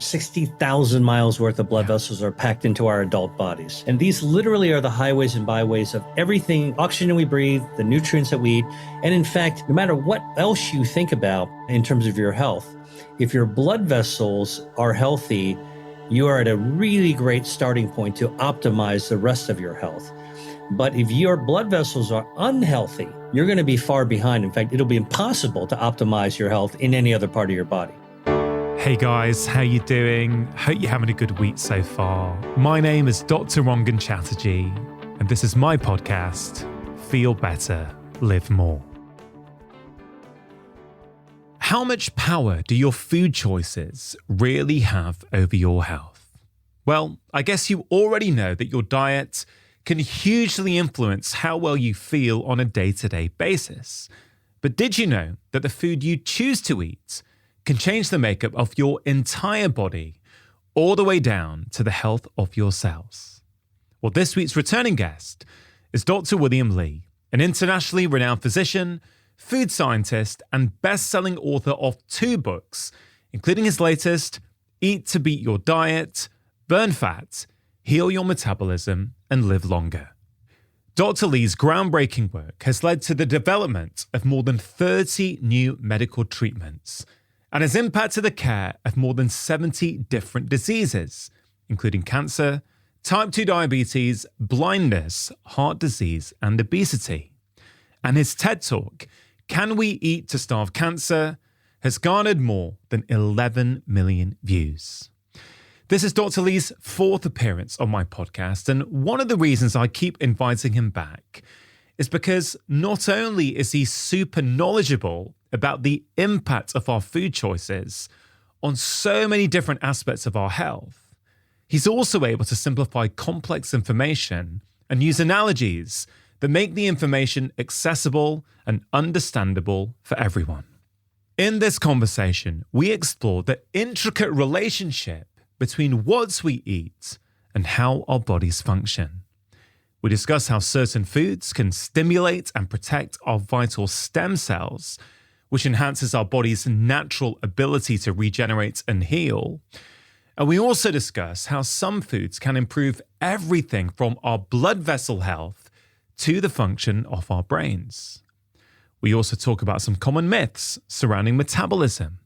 60,000 miles worth of blood vessels are packed into our adult bodies. And these literally are the highways and byways of everything, oxygen we breathe, the nutrients that we eat. And in fact, no matter what else you think about in terms of your health, if your blood vessels are healthy, you are at a really great starting point to optimize the rest of your health. But if your blood vessels are unhealthy, you're going to be far behind. In fact, it'll be impossible to optimize your health in any other part of your body. Hey guys, how you doing? Hope you're having a good week so far. My name is Dr. Rangan Chatterjee, and this is my podcast, Feel Better, Live More. How much power do your food choices really have over your health? Well, I guess you already know that your diet can hugely influence how well you feel on a day-to-day basis. But did you know that the food you choose to eat can change the makeup of your entire body, all the way down to the health of your cells? Well, this week's returning guest is Dr. William Li, an internationally renowned physician, food scientist, and best-selling author of 2 books, including his latest, Eat to Beat Your Diet, Burn Fat, Heal Your Metabolism, and Live Longer. Dr. Li's groundbreaking work has led to the development of more than 30 new medical treatments and has impacted the care of more than 70 different diseases, including cancer, type 2 diabetes, blindness, heart disease, and obesity. And his TED Talk, Can We Eat to Starve Cancer?, has garnered more than 11 million views. This is Dr. Li's 4th appearance on my podcast, and one of the reasons I keep inviting him back is because not only is he super knowledgeable about the impact of our food choices on so many different aspects of our health, he's also able to simplify complex information and use analogies that make the information accessible and understandable for everyone. In this conversation, we explore the intricate relationship between what we eat and how our bodies function. We discuss how certain foods can stimulate and protect our vital stem cells, which enhances our body's natural ability to regenerate and heal. And we also discuss how some foods can improve everything from our blood vessel health to the function of our brains. We also talk about some common myths surrounding metabolism,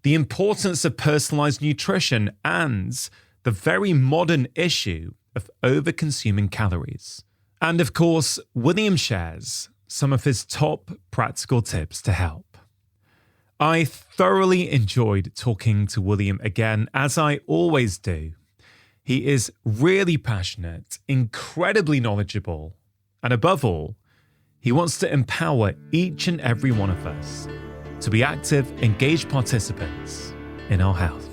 the importance of personalized nutrition, and the very modern issue of over-consuming calories. And of course, William shares some of his top practical tips to help. I thoroughly enjoyed talking to William again, as I always do. He is really passionate, incredibly knowledgeable, and above all, he wants to empower each and every one of us to be active, engaged participants in our health.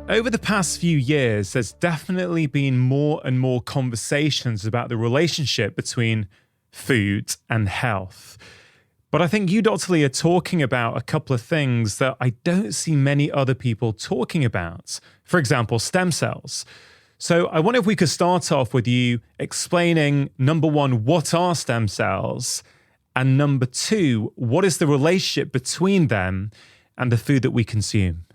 Over the past few years, there's definitely been more and more conversations about the relationship between food and health. But I think you, Dr. Li, are talking about a couple of things that I don't see many other people talking about. For example, stem cells. So I wonder if we could start off with you explaining, number one, what are stem cells? And number two, what is the relationship between them and the food that we consume?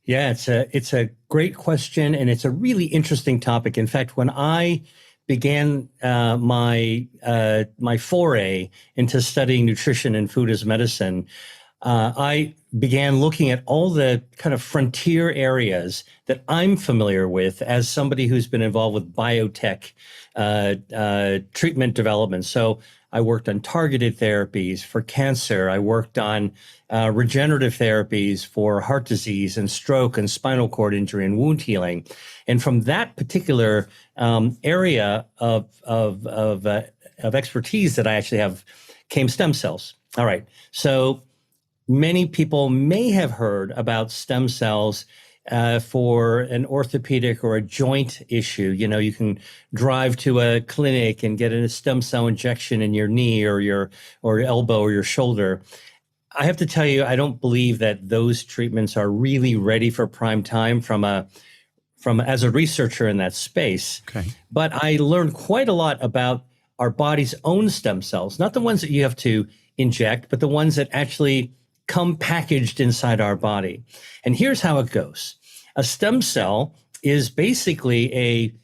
Yeah, it's a great question, and it's a really interesting topic. In fact, when I began my foray into studying nutrition and food as medicine, I began looking at all the kind of frontier areas that I'm familiar with as somebody who's been involved with biotech treatment development. So I worked on targeted therapies for cancer. I worked on regenerative therapies for heart disease and stroke and spinal cord injury and wound healing. And from that particular area of expertise that I actually have came stem cells. All right. So many people may have heard about stem cells for an orthopedic or a joint issue. You know, you can drive to a clinic and get a stem cell injection in your knee or your elbow or your shoulder. I have to tell you, I don't believe that those treatments are really ready for prime time from as a researcher in that space. Okay. But I learned quite a lot about our body's own stem cells, not the ones that you have to inject, but the ones that actually come packaged inside our body. And here's how it goes. A stem cell is basically a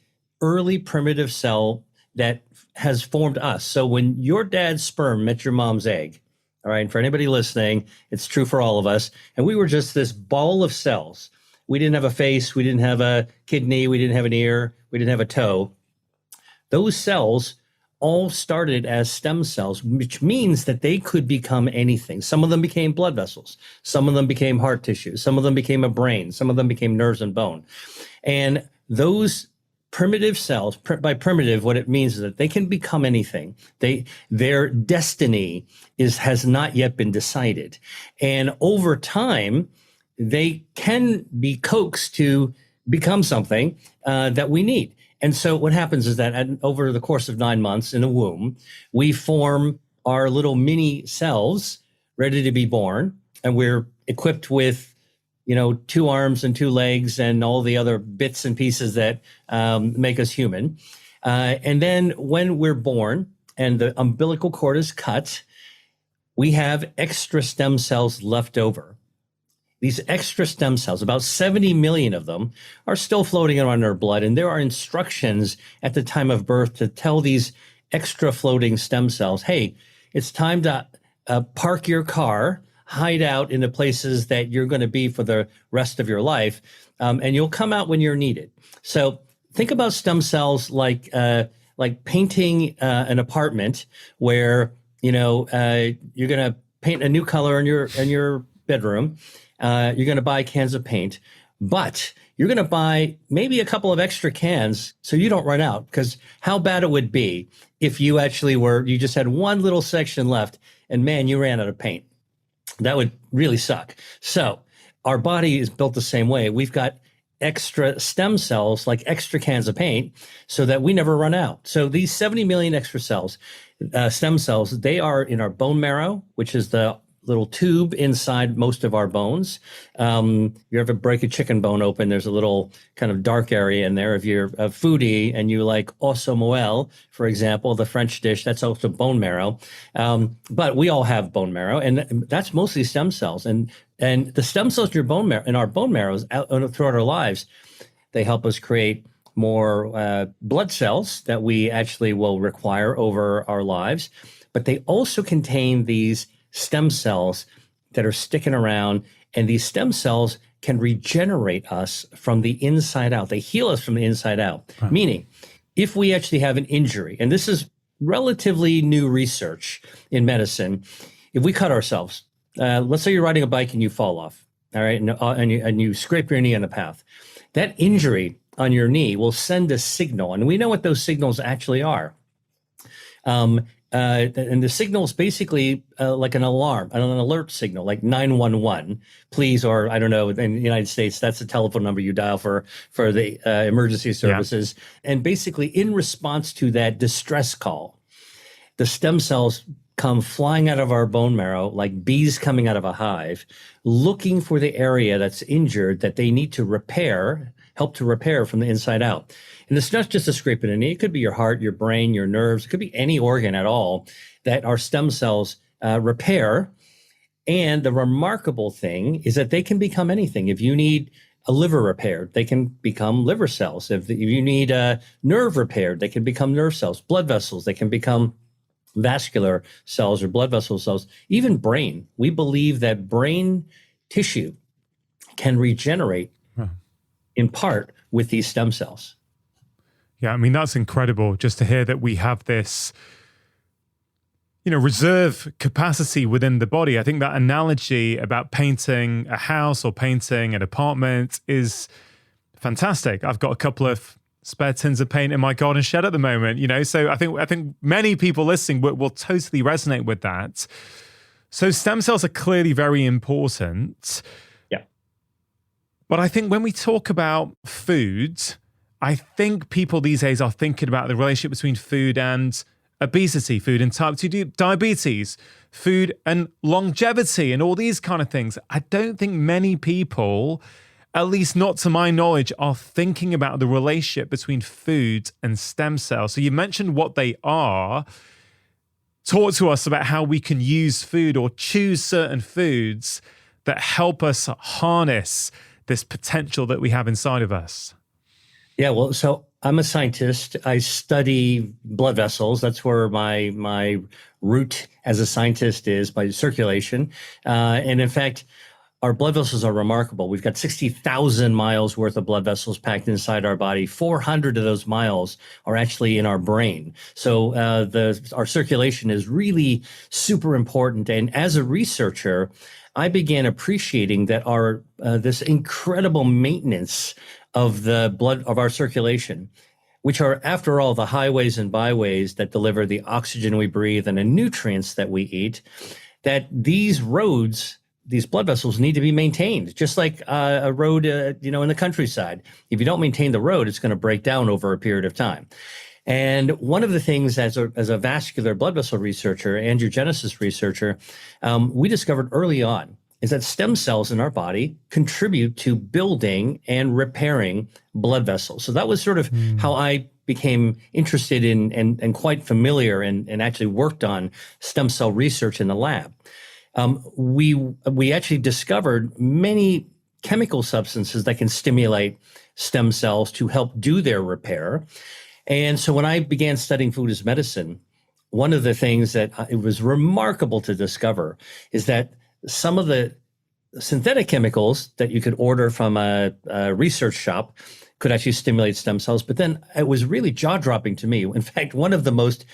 early primitive cell that has formed us. So when your dad's sperm met your mom's egg, all right, and for anybody listening, it's true for all of us, and we were just this ball of cells. We didn't have a face, we didn't have a kidney, we didn't have an ear, we didn't have a toe. Those cells all started as stem cells, which means that they could become anything. Some of them became blood vessels. Some of them became heart tissue. Some of them became a brain. Some of them became nerves and bone. And those primitive cells, by primitive, what it means is that they can become anything. Their destiny has not yet been decided. And over time, they can be coaxed to become something that we need. And so what happens is that over the course of 9 months in the womb, we form our little mini cells ready to be born. And we're equipped with, 2 arms and 2 legs and all the other bits and pieces that make us human. And then when we're born and the umbilical cord is cut, we have extra stem cells left over. These extra stem cells, about 70 million of them, are still floating around in our blood. And there are instructions at the time of birth to tell these extra floating stem cells, hey, it's time to park your car, hide out in the places that you're going to be for the rest of your life, and you'll come out when you're needed. So think about stem cells like painting an apartment where, you're going to paint a new color in your bedroom. You're going to buy cans of paint, but you're going to buy maybe a couple of extra cans so you don't run out. Because how bad it would be if you you just had one little section left and man, you ran out of paint. That would really suck. So our body is built the same way. We've got extra stem cells, like extra cans of paint, so that we never run out. So these 70 million extra cells, stem cells, they are in our bone marrow, which is the little tube inside most of our bones. You ever break a chicken bone open, there's a little kind of dark area in there. If you're a foodie and you like osso moelle, for example, the French dish, that's also bone marrow. But we all have bone marrow, and that's mostly stem cells. And the stem cells in your bone marrow, in our bone marrows throughout our lives, they help us create more blood cells that we actually will require over our lives. But they also contain these stem cells that are sticking around, and these stem cells can regenerate us from the inside out. They heal us from the inside out. Right. Meaning, if we actually have an injury, and this is relatively new research in medicine, if we cut ourselves, let's say you're riding a bike and you fall off, all right, and you scrape your knee on the path, that injury on your knee will send a signal, and we know what those signals actually are. And the signal is basically like an alarm, an alert signal, like 911, please, or I don't know, in the United States, that's the telephone number you dial for the emergency services. Yeah. And basically, in response to that distress call, the stem cells come flying out of our bone marrow like bees coming out of a hive, looking for the area that's injured that they need to repair, help to repair from the inside out. And it's not just a scrape in a knee. It could be your heart, your brain, your nerves. It could be any organ at all that our stem cells repair. And the remarkable thing is that they can become anything. If you need a liver repaired, they can become liver cells. If you need a nerve repaired, they can become nerve cells. Blood vessels, they can become vascular cells or blood vessel cells. Even brain. We believe that brain tissue can regenerate in part with these stem cells. Yeah, I mean, that's incredible just to hear that we have this, reserve capacity within the body. I think that analogy about painting a house or painting an apartment is fantastic. I've got a couple of spare tins of paint in my garden shed at the moment, so I think many people listening will totally resonate with that. So stem cells are clearly very important. Yeah. But I think when we talk about food, I think people these days are thinking about the relationship between food and obesity, food and type 2 diabetes, food and longevity, and all these kind of things. I don't think many people, at least not to my knowledge, are thinking about the relationship between food and stem cells. So you mentioned what they are. talk to us about how we can use food or choose certain foods that help us harness this potential that we have inside of us? Yeah, well, so I'm a scientist. I study blood vessels. That's where my root as a scientist is, by circulation. And in fact, our blood vessels are remarkable. We've got 60,000 miles worth of blood vessels packed inside our body. 400 of those miles are actually in our brain. So our circulation is really super important. And as a researcher, I began appreciating that our this incredible maintenance of the blood of our circulation, which are, after all, the highways and byways that deliver the oxygen we breathe and the nutrients that we eat, that these roads, these blood vessels, need to be maintained, just like a road, in the countryside. If you don't maintain the road, it's going to break down over a period of time. And one of the things, as a vascular blood vessel researcher, angiogenesis researcher, we discovered early on is that stem cells in our body contribute to building and repairing blood vessels. So that was sort of how I became interested in and quite familiar and actually worked on stem cell research in the lab. We actually discovered many chemical substances that can stimulate stem cells to help do their repair. And so when I began studying food as medicine, one of the things that it was remarkable to discover is that some of the synthetic chemicals that you could order from a research shop could actually stimulate stem cells. But then it was really jaw-dropping to me. In fact, one of the most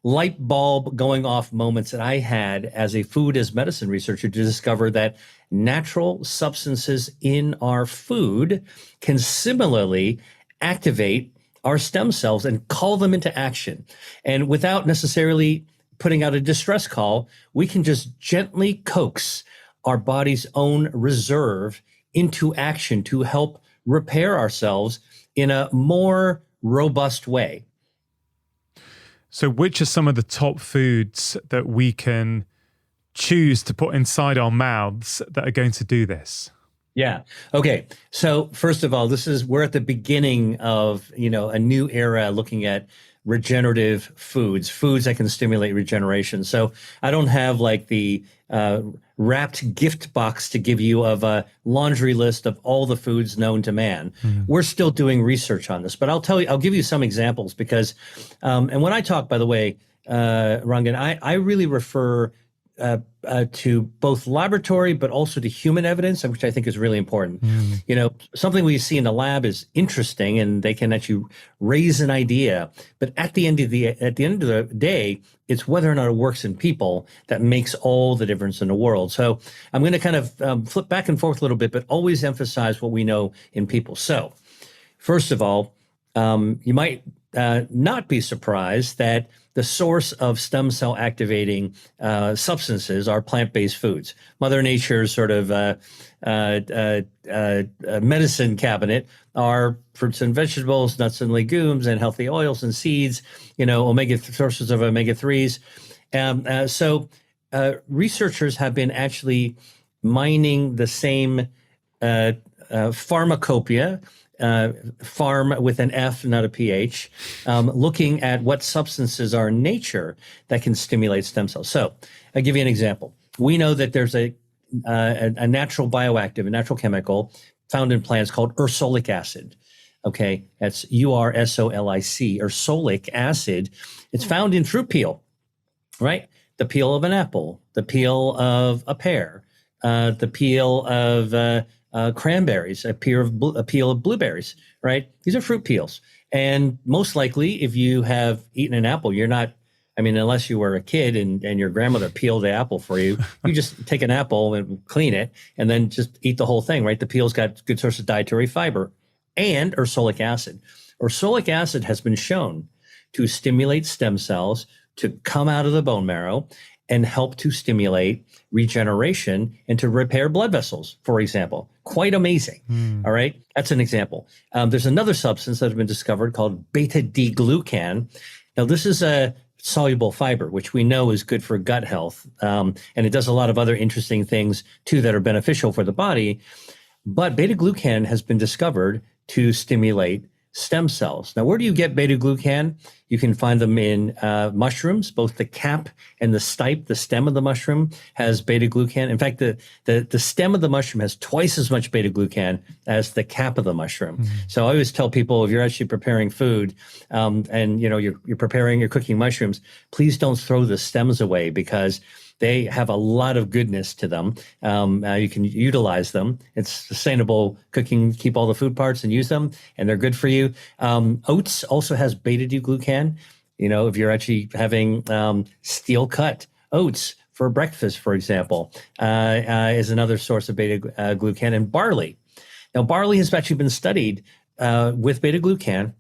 light bulb going off moments that I had as a food as medicine researcher to discover that natural substances in our food can similarly activate our stem cells and call them into action. And without necessarily putting out a distress call, we can just gently coax our body's own reserve into action to help repair ourselves in a more robust way. So which are some of the top foods that we can choose to put inside our mouths that are going to do this? Yeah. Okay. So first of all, we're at the beginning of, a new era looking at regenerative foods that can stimulate regeneration. So I don't have like the wrapped gift box to give you of a laundry list of all the foods known to man. We're still doing research on this, but I'll give you some examples because, and when I talk, by the way, Rangan, I really refer to both laboratory, but also to human evidence, which I think is really important. Something we see in the lab is interesting, and they can actually raise an idea. But at the end of the day, it's whether or not it works in people that makes all the difference in the world. So I'm going to kind of flip back and forth a little bit, but always emphasize what we know in people. So first of all, you might not be surprised that the source of stem cell activating substances are plant-based foods. Mother Nature's sort of medicine cabinet are fruits and vegetables, nuts and legumes, and healthy oils and seeds, sources of omega-3s. So researchers have been actually mining the same pharmacopoeia, farm with an F, not a PH, looking at what substances are in nature that can stimulate stem cells. So I'll give you an example. We know that there's a natural bioactive, a natural chemical found in plants called ursolic acid. Okay, that's URSOLIC, ursolic acid. It's found in fruit peel, right? The peel of an apple, the peel of a pear, the peel of cranberries, a peel of blueberries, right? These are fruit peels. And most likely, if you have eaten an apple, you're not, unless you were a kid and your grandmother peeled the apple for you, you just take an apple and clean it and then just eat the whole thing, right? The peel's got good source of dietary fiber and ursolic acid. Ursolic acid has been shown to stimulate stem cells to come out of the bone marrow and help to stimulate regeneration and to repair blood vessels, for example. Quite amazing. All right. That's an example. There's another substance that has been discovered called beta-D-glucan. Now, this is a soluble fiber, which we know is good for gut health. And it does a lot of other interesting things, too, that are beneficial for the body. But beta-glucan has been discovered to stimulate stem cells. Now, where do you get beta-glucan? You can find them in mushrooms. Both the cap and the stipe, the stem of the mushroom, has beta-glucan. In fact, the stem of the mushroom has twice as much beta-glucan as the cap of the mushroom. So I always tell people, if you're actually preparing food, and you're cooking mushrooms, please don't throw the stems away, because they have a lot of goodness to them. You can utilize them. It's sustainable cooking. Keep all the food parts and use them, and they're good for you. Oats also has beta-glucan. If you're actually having steel cut oats for breakfast, for example, is another source of beta-glucan. And barley. Now, barley has actually been studied with beta-glucan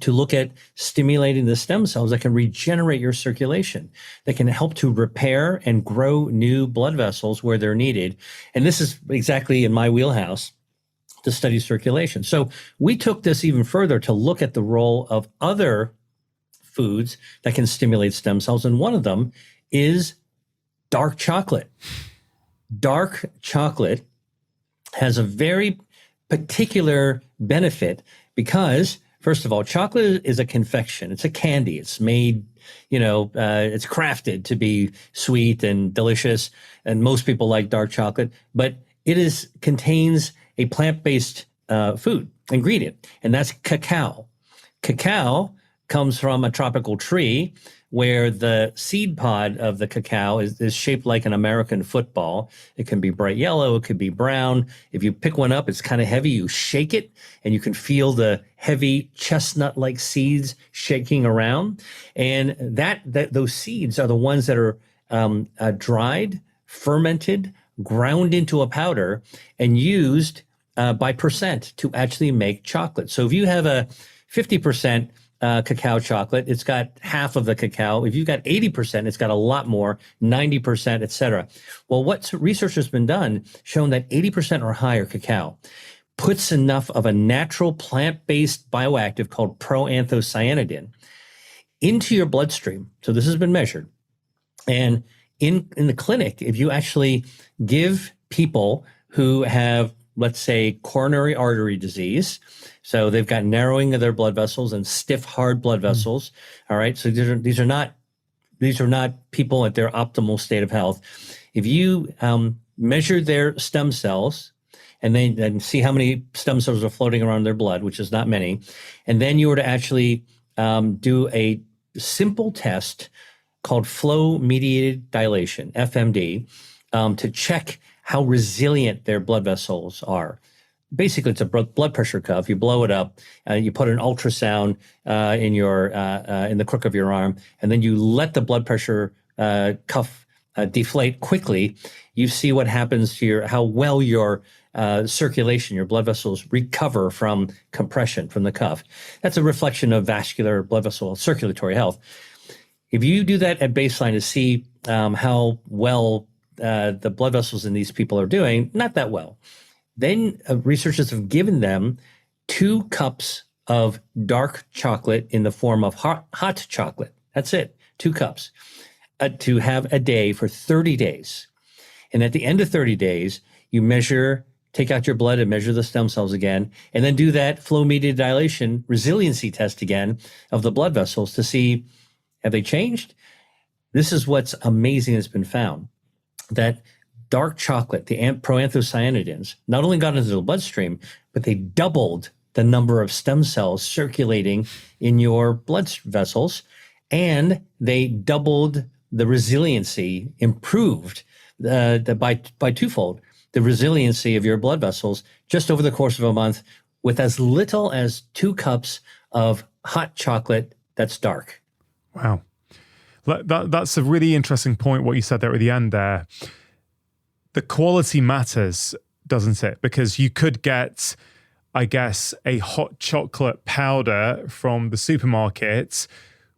to look at stimulating the stem cells that can regenerate your circulation, that can help to repair and grow new blood vessels where they're needed. And this is exactly in my wheelhouse, to study circulation. So we took this even further to look at the role of other foods that can stimulate stem cells. And one of them is dark chocolate. Dark chocolate has a very particular benefit because, first of all, chocolate is a confection. It's a candy. It's made, it's crafted to be sweet and delicious. And most people like dark chocolate, but it contains a plant-based food ingredient, and that's cacao. Cacao comes from a tropical tree where the seed pod of the cacao is shaped like an American football. It can be bright yellow, it could be brown. If you pick one up, it's kind of heavy. You shake it, and you can feel the heavy chestnut-like seeds shaking around. And those seeds are the ones that are dried, fermented, ground into a powder, and used by percent to actually make chocolate. So if you have a 50% cacao chocolate, it's got half of the cacao. If you've got 80%, it's got a lot more, 90%, et cetera. Well, what research has been done, shown that 80% or higher cacao puts enough of a natural plant-based bioactive called proanthocyanidin into your bloodstream. So this has been measured. And in the clinic, if you actually give people who have, let's say, coronary artery disease, so they've got narrowing of their blood vessels and stiff, hard blood vessels. All right. So these are not people at their optimal state of health. If you measure their stem cells and then see how many stem cells are floating around their blood, which is not many, and then you were to actually do a simple test called flow-mediated dilation, FMD, to check how resilient their blood vessels are. Basically, it's a blood pressure cuff. You blow it up, you put an ultrasound in the crook of your arm, and then you let the blood pressure cuff deflate quickly. You see what happens to how well your circulation, your blood vessels recover from compression from the cuff. That's a reflection of vascular blood vessel circulatory health. If you do that at baseline to see how well the blood vessels in these people are doing, not that well. Then researchers have given them 2 cups of dark chocolate in the form of hot chocolate. That's it, 2 cups to have a day for 30 days. And at the end of 30 days, you take out your blood and measure the stem cells again, and then do that flow-mediated dilation resiliency test again of the blood vessels to see, have they changed? This is what's amazing has been found, that dark chocolate, the proanthocyanidins, not only got into the bloodstream, but they doubled the number of stem cells circulating in your blood vessels, and they doubled the resiliency, improved by twofold the resiliency of your blood vessels just over the course of a month with as little as 2 cups of hot chocolate that's dark. Wow. That's a really interesting point, what you said there at the end there. The quality matters, doesn't it? Because you could get, I guess, a hot chocolate powder from the supermarket,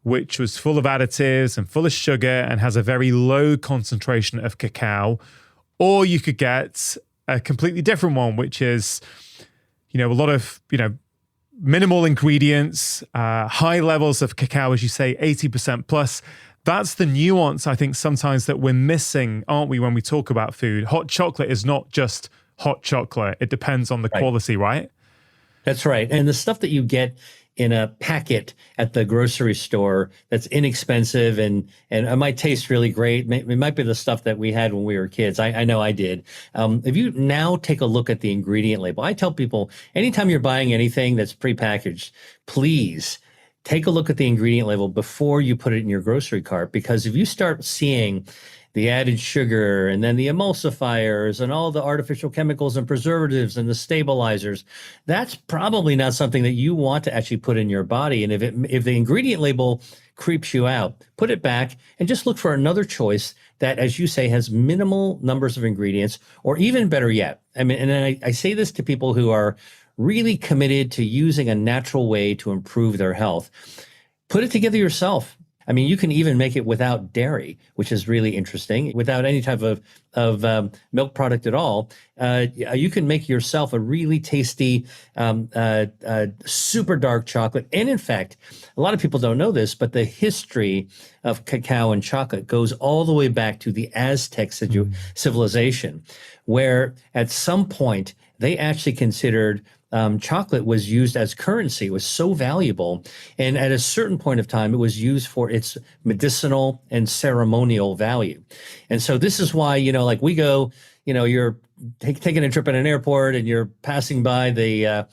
which was full of additives and full of sugar and has a very low concentration of cacao. Or you could get a completely different one, which is, a lot of, minimal ingredients, high levels of cacao, as you say, 80% plus. That's the nuance, I think, sometimes that we're missing, aren't we, when we talk about food? Hot chocolate is not just hot chocolate. It depends on the quality, right? That's right. And the stuff that you get in a packet at the grocery store that's inexpensive and it might taste really great. It might be the stuff that we had when we were kids. I know I did. If you now take a look at the ingredient label, I tell people anytime you're buying anything that's prepackaged, please take a look at the ingredient label before you put it in your grocery cart, because if you start seeing the added sugar and then the emulsifiers and all the artificial chemicals and preservatives and the stabilizers, that's probably not something that you want to actually put in your body. And if the ingredient label creeps you out, put it back and just look for another choice that, as you say, has minimal numbers of ingredients, or even better yet. I mean, and I say this to people who are really committed to using a natural way to improve their health. Put it together yourself. I mean, you can even make it without dairy, which is really interesting, without any type of milk product at all. You can make yourself a really tasty, super dark chocolate. And in fact, a lot of people don't know this, but the history of cacao and chocolate goes all the way back to the Aztec civilization, where at some point they actually considered chocolate was used as currency. It was so valuable. And at a certain point of time, it was used for its medicinal and ceremonial value. And so this is why, like we go, you're taking a trip at an airport and you're passing by the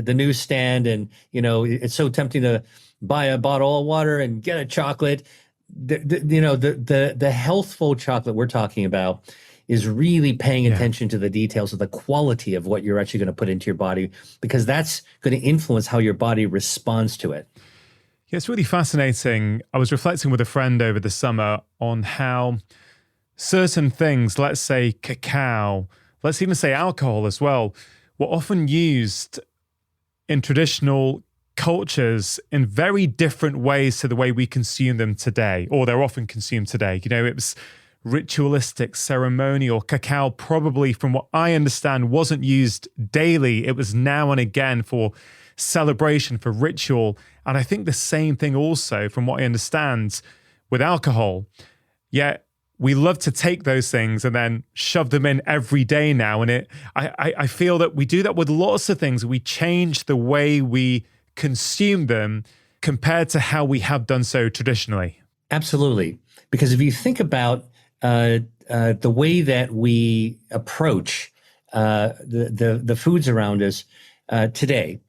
newsstand, and, it's so tempting to buy a bottle of water and get a chocolate. The healthful chocolate we're talking about is really paying attention to the details of the quality of what you're actually going to put into your body, because that's going to influence how your body responds to it. Yeah, it's really fascinating. I was reflecting with a friend over the summer on how certain things, let's say cacao, let's even say alcohol as well, were often used in traditional cultures in very different ways to the way we consume them today, or they're often consumed today. It was ritualistic, ceremonial. Cacao probably, from what I understand, wasn't used daily. It was now and again for celebration, for ritual. And I think the same thing also, from what I understand, with alcohol. Yet we love to take those things and then shove them in every day now. And I feel that we do that with lots of things. We change the way we consume them compared to how we have done so traditionally. Absolutely. Because if you think about the way that we approach the foods around us today,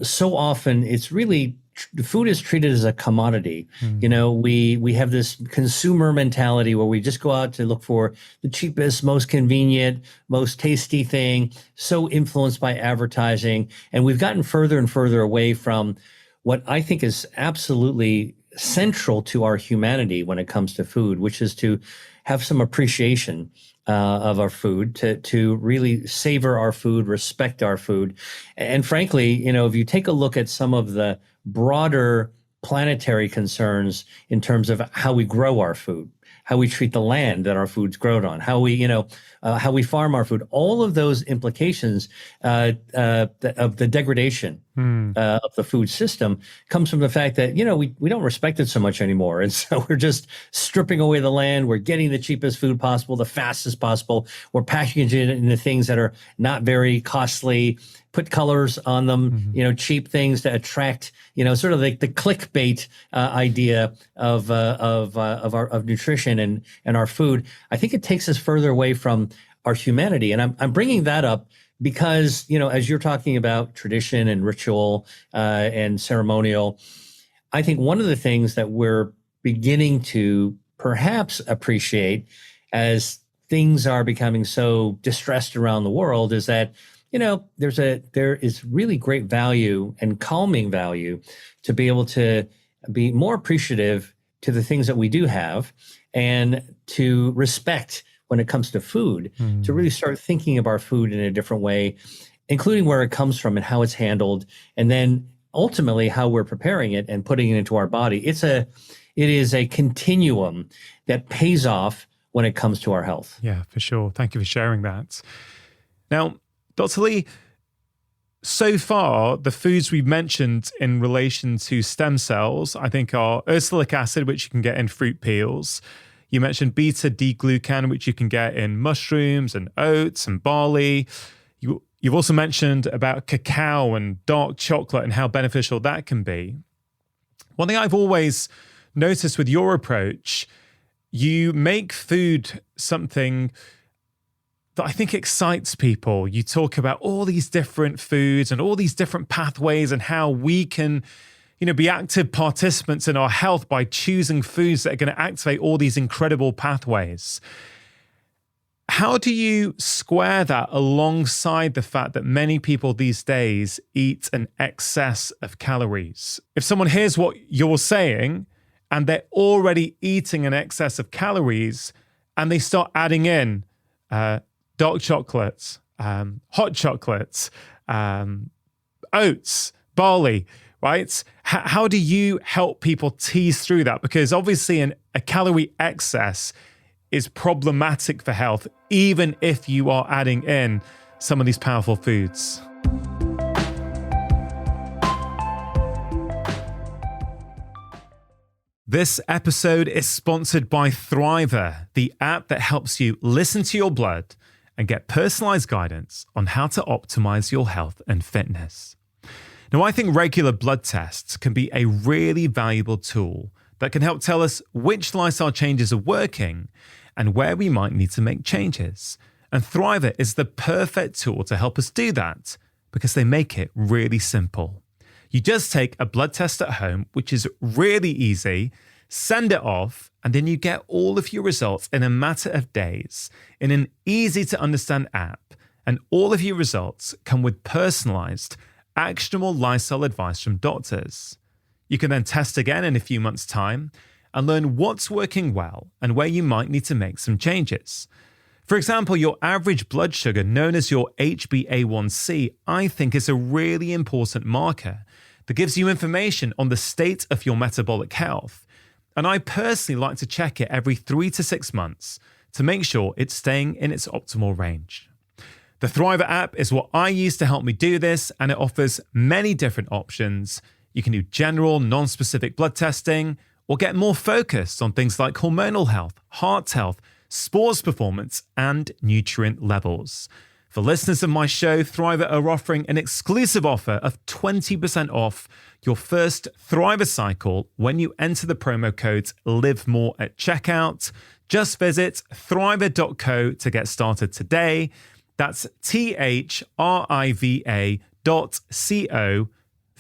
so often it's really food is treated as a commodity. We have this consumer mentality where we just go out to look for the cheapest, most convenient, most tasty thing, so influenced by advertising. And we've gotten further and further away from what I think is absolutely central to our humanity when it comes to food, which is to have some appreciation of our food, to really savor our food, respect our food. And frankly, if you take a look at some of the broader planetary concerns in terms of how we grow our food, how we treat the land that our food's grown on, how we farm our food, all of those implications of the degradation of the food system comes from the fact that, we don't respect it so much anymore. And so we're just stripping away the land. We're getting the cheapest food possible, the fastest possible. We're packaging it into things that are not very costly, put colors on them, cheap things to attract, sort of like the clickbait idea of nutrition and our food. I think it takes us further away from our humanity. And I'm bringing that up because, as you're talking about tradition and ritual and ceremonial, I think one of the things that we're beginning to perhaps appreciate as things are becoming so distressed around the world is that, there is really great value and calming value to be able to be more appreciative to the things that we do have and to respect when it comes to food, to really start thinking of our food in a different way, including where it comes from and how it's handled, and then ultimately how we're preparing it and putting it into our body. It is a continuum that pays off when it comes to our health. Yeah, for sure. Thank you for sharing that. Now, Dr. Lee, so far, the foods we've mentioned in relation to stem cells, I think, are uracilic acid, which you can get in fruit peels. You mentioned beta-D-glucan, which you can get in mushrooms and oats and barley. You You've also mentioned about cacao and dark chocolate and how beneficial that can be. One thing I've always noticed with your approach, you make food something that I think excites people. You talk about all these different foods and all these different pathways and how we can, be active participants in our health by choosing foods that are going to activate all these incredible pathways. How do you square that alongside the fact that many people these days eat an excess of calories? If someone hears what you're saying and they're already eating an excess of calories and they start adding in dark chocolates, hot chocolates, oats, barley, right? How do you help people tease through that? Because obviously a calorie excess is problematic for health, even if you are adding in some of these powerful foods. This episode is sponsored by Thriver, the app that helps you listen to your blood and get personalized guidance on how to optimize your health and fitness. Now, I think regular blood tests can be a really valuable tool that can help tell us which lifestyle changes are working and where we might need to make changes. And Thriver is the perfect tool to help us do that because they make it really simple. You just take a blood test at home, which is really easy, send it off, and then you get all of your results in a matter of days in an easy to understand app. And all of your results come with personalized, actionable lifestyle advice from doctors. You can then test again in a few months' time and learn what's working well and where you might need to make some changes. For example, your average blood sugar, known as your HbA1c, I think is a really important marker that gives you information on the state of your metabolic health. And I personally like to check it every 3 to 6 months to make sure it's staying in its optimal range. The Thriver app is what I use to help me do this, and it offers many different options. You can do general, non-specific blood testing, or get more focused on things like hormonal health, heart health, sports performance, and nutrient levels. For listeners of my show, Thriver are offering an exclusive offer of 20% off your first Thriver cycle when you enter the promo code LIVEMORE at checkout. Just visit thriver.co to get started today. That's thriva.co.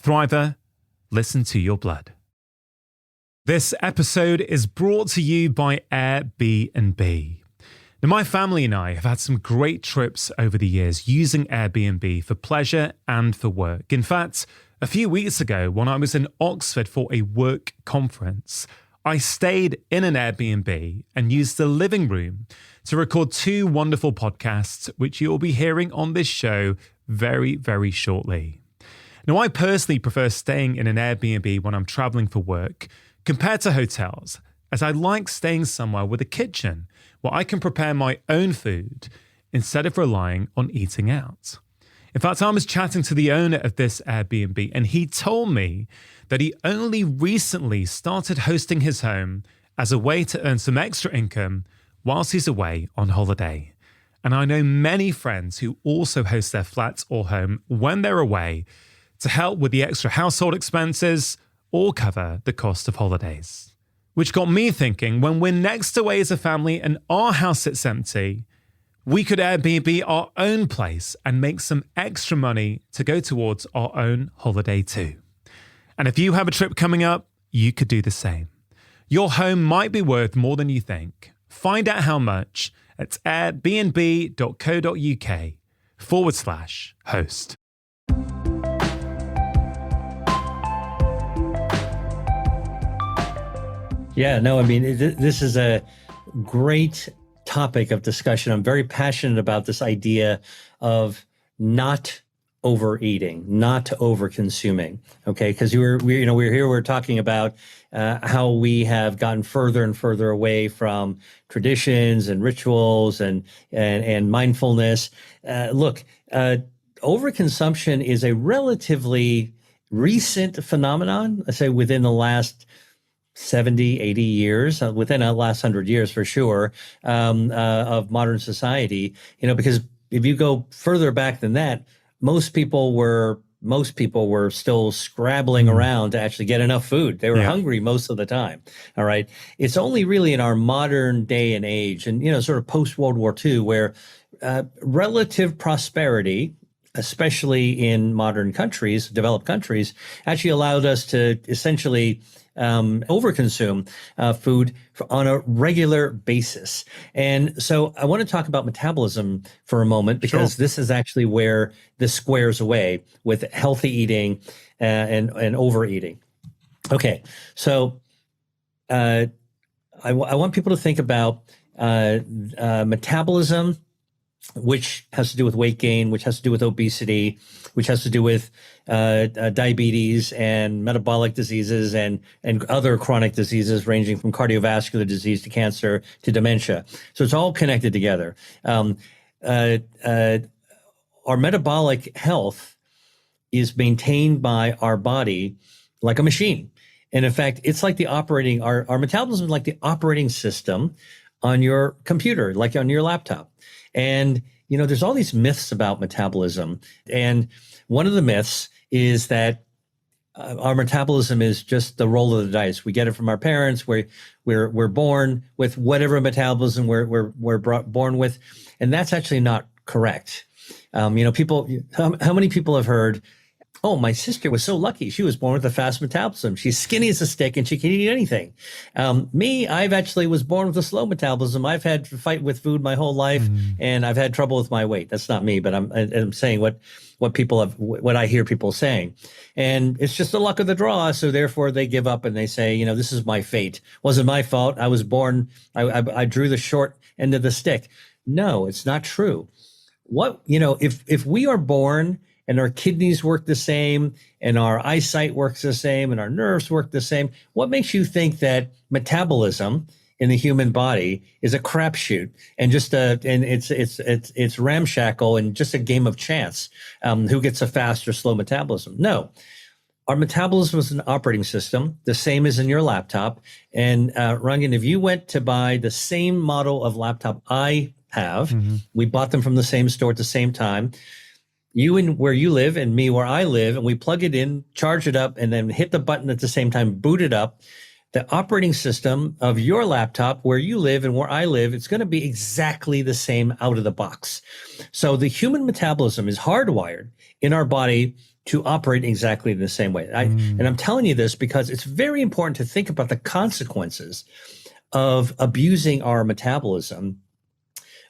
Thriver, listen to your blood. This episode is brought to you by Airbnb. Now, my family and I have had some great trips over the years using Airbnb for pleasure and for work. In fact, a few weeks ago, when I was in Oxford for a work conference, I stayed in an Airbnb and used the living room to record 2 wonderful podcasts, which you'll be hearing on this show very, very shortly. Now, I personally prefer staying in an Airbnb when I'm traveling for work compared to hotels, as I like staying somewhere with a kitchen where I can prepare my own food instead of relying on eating out. In fact, I was chatting to the owner of this Airbnb, and he told me that he only recently started hosting his home as a way to earn some extra income whilst he's away on holiday. And I know many friends who also host their flats or home when they're away to help with the extra household expenses or cover the cost of holidays. Which got me thinking, when we're next away as a family and our house sits empty, we could Airbnb our own place and make some extra money to go towards our own holiday too. And if you have a trip coming up, you could do the same. Your home might be worth more than you think. Find out how much at airbnb.co.uk/host. Yeah, no, I mean, this is a great topic of discussion. I'm very passionate about this idea of not overeating, not over-consuming. Okay, because we're talking about how we have gotten further and further away from traditions and rituals and mindfulness. Look, overconsumption is a relatively recent phenomenon. I say within the last 70, 80 years, within the last 100 years for sure, of modern society, because if you go further back than that, most people were still scrabbling around to actually get enough food. They were hungry most of the time. All right. It's only really in our modern day and age, and sort of post World War II, where relative prosperity, especially in modern countries, developed countries, actually allowed us to essentially overconsume food on a regular basis. And so I want to talk about metabolism for a moment, because this is actually where this squares away with healthy eating and overeating. Okay, so I want people to think about metabolism, which has to do with weight gain, which has to do with obesity, which has to do with diabetes and metabolic diseases and other chronic diseases, ranging from cardiovascular disease to cancer to dementia. So it's all connected together. Our metabolic health is maintained by our body like a machine. And in fact, it's like our metabolism is like the operating system on your computer, like on your laptop. And, there's all these myths about metabolism. And one of the myths is that our metabolism is just the roll of the dice. We get it from our parents. We're born with whatever metabolism we're born with. And that's actually not correct. People, how many people have heard, oh, my sister was so lucky. She was born with a fast metabolism. She's skinny as a stick and she can eat anything. Me, I've actually was born with a slow metabolism. I've had to fight with food my whole life, and I've had trouble with my weight. That's not me, but I'm saying what I hear people saying. And it's just the luck of the draw. So therefore they give up and they say, this is my fate. Wasn't my fault. I was born. I drew the short end of the stick. No, it's not true. If we are born and our kidneys work the same, and our eyesight works the same, and our nerves work the same, what makes you think that metabolism in the human body is a crapshoot and it's ramshackle and just a game of chance? Who gets a fast or slow metabolism? No, our metabolism is an operating system, the same as in your laptop. And Rangan, if you went to buy the same model of laptop I have, we bought them from the same store at the same time. You in where you live and me where I live, and we plug it in, charge it up, and then hit the button at the same time, boot it up. The operating system of your laptop where you live and where I live, it's going to be exactly the same out of the box. So the human metabolism is hardwired in our body to operate exactly the same way. And I'm telling you this because it's very important to think about the consequences of abusing our metabolism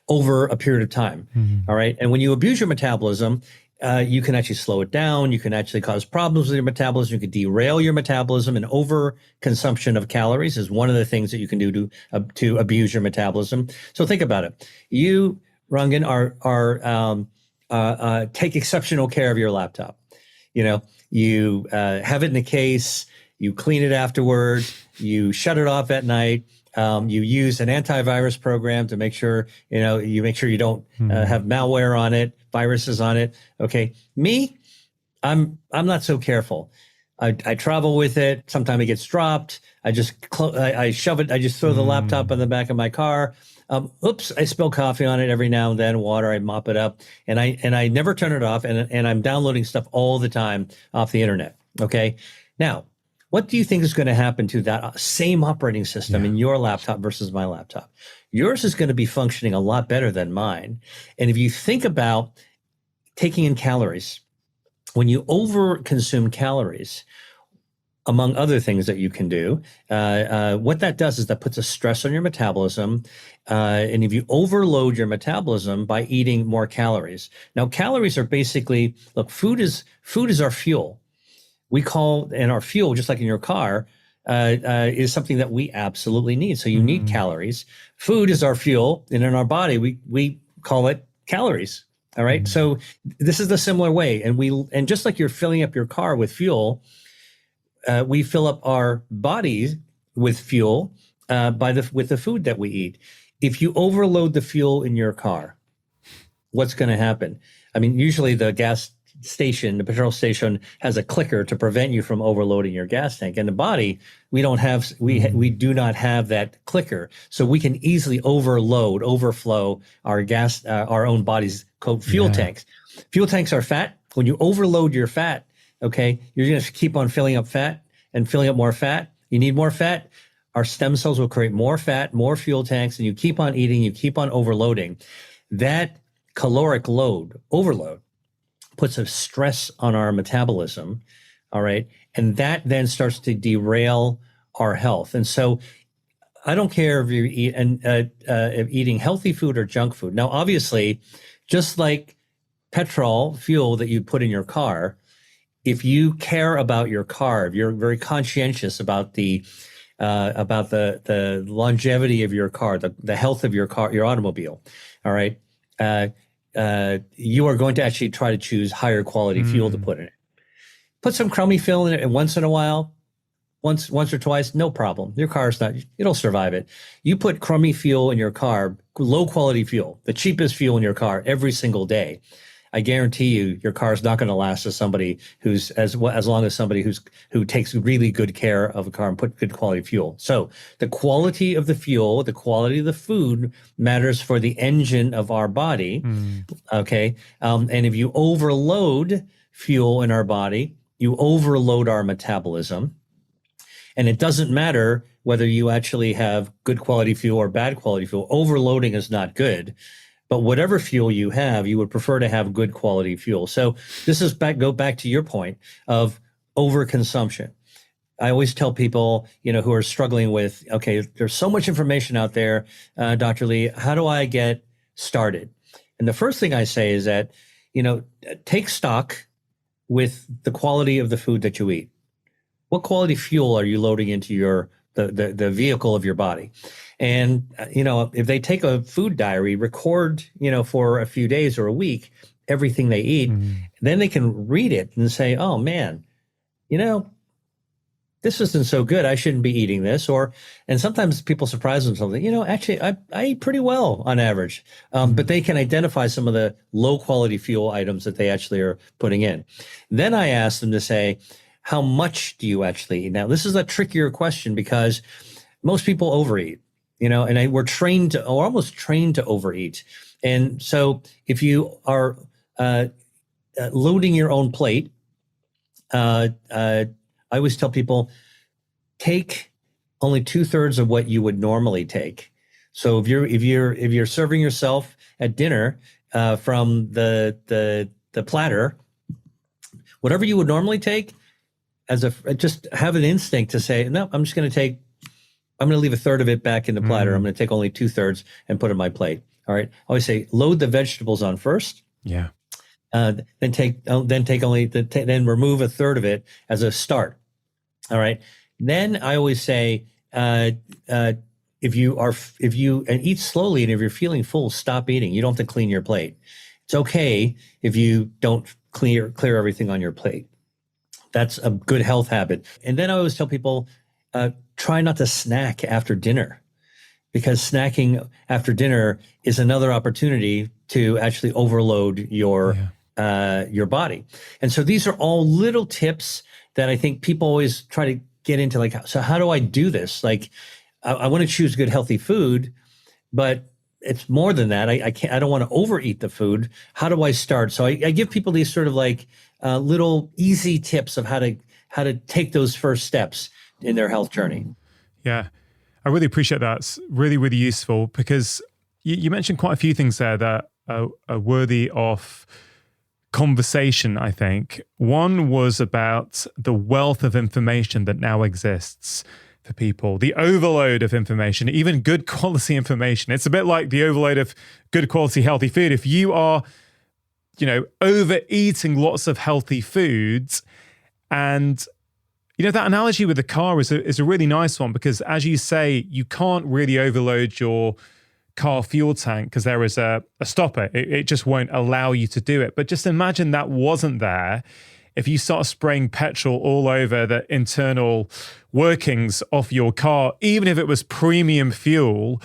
over a period of time. All right. And when you abuse your metabolism, you can actually slow it down. You can actually cause problems with your metabolism. You can derail your metabolism, and overconsumption of calories is one of the things that you can do to abuse your metabolism. So think about it. You, Rangan, take exceptional care of your laptop. You have it in a case, you clean it afterwards, you shut it off at night. You use an antivirus program to make sure, you don't have malware on it, viruses on it. Okay. Me, I'm not so careful. I travel with it. Sometimes it gets dropped. I shove it. I just throw the laptop in the back of my car. Oops, I spill coffee on it every now and then, water, I mop it up, and I never turn it off. And I'm downloading stuff all the time off the internet. Okay. Now, what do you think is going to happen to that same operating system in your laptop versus my laptop? Yours is going to be functioning a lot better than mine. And if you think about taking in calories, when you overconsume calories, among other things that you can do, what that does is that puts a stress on your metabolism. And if you overload your metabolism by eating more calories. Now, calories are basically, look, food is our fuel. And our fuel, just like in your car, is something that we absolutely need. So you need calories. Food is our fuel, and in our body, we call it calories. All right. So this is the similar way. And just like you're filling up your car with fuel, we fill up our bodies with fuel with the food that we eat. If you overload the fuel in your car, what's going to happen? I mean, usually the gas station, the petrol station, has a clicker to prevent you from overloading your gas tank. In the body, we don't have, we do not have that clicker, so we can easily overflow our gas, our own body's fuel tanks. Fuel tanks are fat. When you overload your fat, okay, you're going to keep on filling up fat and filling up more fat. You need more fat. Our stem cells will create more fat, more fuel tanks, and you keep on eating, you keep on overloading. That caloric overload, puts a stress on our metabolism, all right? And that then starts to derail our health. And so I don't care if you're eating healthy food or junk food. Now, obviously, just like petrol, fuel that you put in your car, if you care about your car, if you're very conscientious about the longevity of your car, the health of your car, your automobile, all right, you are going to actually try to choose higher quality fuel to put in it. Put some crummy fuel in it, and once in a while, once or twice, no problem. Your car's it'll survive it. You put crummy fuel in your car, low quality fuel, the cheapest fuel in your car every single day. I guarantee you, your car is not going to last as somebody who's as long as somebody who takes really good care of a car and put good quality fuel. So the quality of the fuel, the quality of the food matters for the engine of our body. Okay, and if you overload fuel in our body, you overload our metabolism, and it doesn't matter whether you actually have good quality fuel or bad quality fuel. Overloading is not good. But whatever fuel you have, you would prefer to have good quality fuel. So this is go back to your point of overconsumption. I always tell people, who are struggling with, okay, there's so much information out there, Dr. Lee, how do I get started? And the first thing I say is that, take stock with the quality of the food that you eat. What quality fuel are you loading into the vehicle of your body? And, if they take a food diary, record, for a few days or a week, everything they eat, then they can read it and say, oh man, this isn't so good. I shouldn't be eating this. And sometimes people surprise themselves. Actually, I eat pretty well on average. But they can identify some of the low quality fuel items that they actually are putting in. Then I ask them to say, how much do you actually eat? Now, this is a trickier question because most people overeat. And we're almost trained to overeat. And so if you are loading your own plate, I always tell people, take only 2/3 of what you would normally take. So if you're serving yourself at dinner from the platter, whatever you would normally take, just have an instinct to say, no, I'm going to leave 1/3 of it back in the platter. I'm going to take only 2/3 and put it on my plate. All right. I always say, load the vegetables on first. Yeah. Then remove 1/3 of it as a start. All right. Then I always say, if you eat slowly and if you're feeling full, stop eating. You don't have to clean your plate. It's okay if you don't clear everything on your plate. That's a good health habit. And then I always tell people, try not to snack after dinner, because snacking after dinner is another opportunity to actually overload your body. And so these are all little tips that I think people always try to get into. Like, so how do I do this? Like, I want to choose good, healthy food, but it's more than that. I don't want to overeat the food. How do I start? So I give people these sort of like little easy tips of how to take those first steps in their health journey. Yeah, I really appreciate that. It's really, really useful because you mentioned quite a few things there that are worthy of conversation, I think. One was about the wealth of information that now exists for people, the overload of information, even good quality information. It's a bit like the overload of good quality healthy food. If you are, overeating lots of healthy foods, and that analogy with the car is a really nice one, because as you say, you can't really overload your car fuel tank because there is a stopper. It just won't allow you to do it. But just imagine that wasn't there. If you start spraying petrol all over the internal workings of your car, even if it was premium fuel,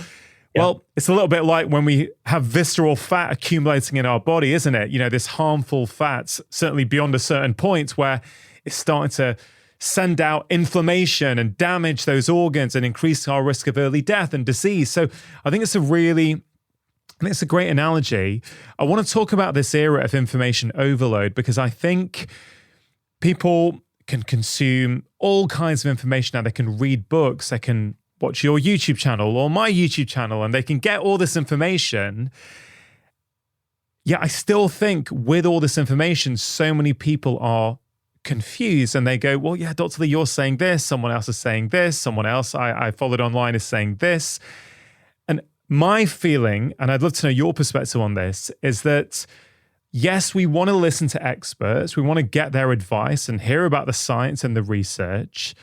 Yeah. Well, it's a little bit like when we have visceral fat accumulating in our body, isn't it? This harmful fats, certainly beyond a certain point where it's starting to send out inflammation and damage those organs and increase our risk of early death and disease. So I think it's a great analogy. I want to talk about this era of information overload because I think people can consume all kinds of information now. They can read books, they can watch your YouTube channel or my YouTube channel, and they can get all this information. Yeah, I still think with all this information, so many people are confused and they go, well, yeah, Dr. Lee, you're saying this, someone else is saying this, someone else I followed online is saying this. And my feeling, and I'd love to know your perspective on this, is that yes, we want to listen to experts, we want to get their advice and hear about the science and the research,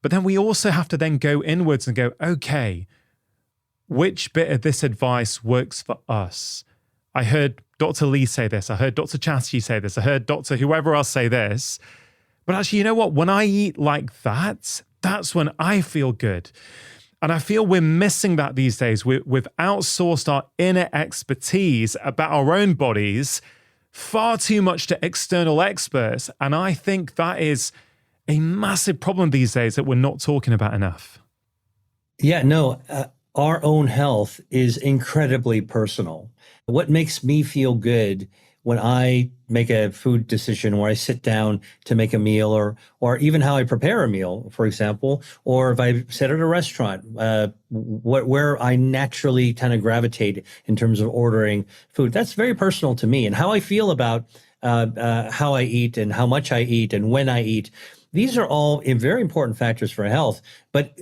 but then we also have to then go inwards and go, okay, which bit of this advice works for us? I heard Dr. Lee say this. I heard Dr. Chatterjee say this. I heard Dr. whoever else say this. But actually, you know what? When I eat like that, that's when I feel good. And I feel we're missing that these days. We've outsourced our inner expertise about our own bodies far too much to external experts. And I think that is a massive problem these days that we're not talking about enough. Yeah, no, our own health is incredibly personal. What makes me feel good when I make a food decision or I sit down to make a meal or even how I prepare a meal, for example, or if I sit at a restaurant, where I naturally kind of gravitate in terms of ordering food, that's very personal to me. And how I feel about how I eat and how much I eat and when I eat, these are all very important factors for health, but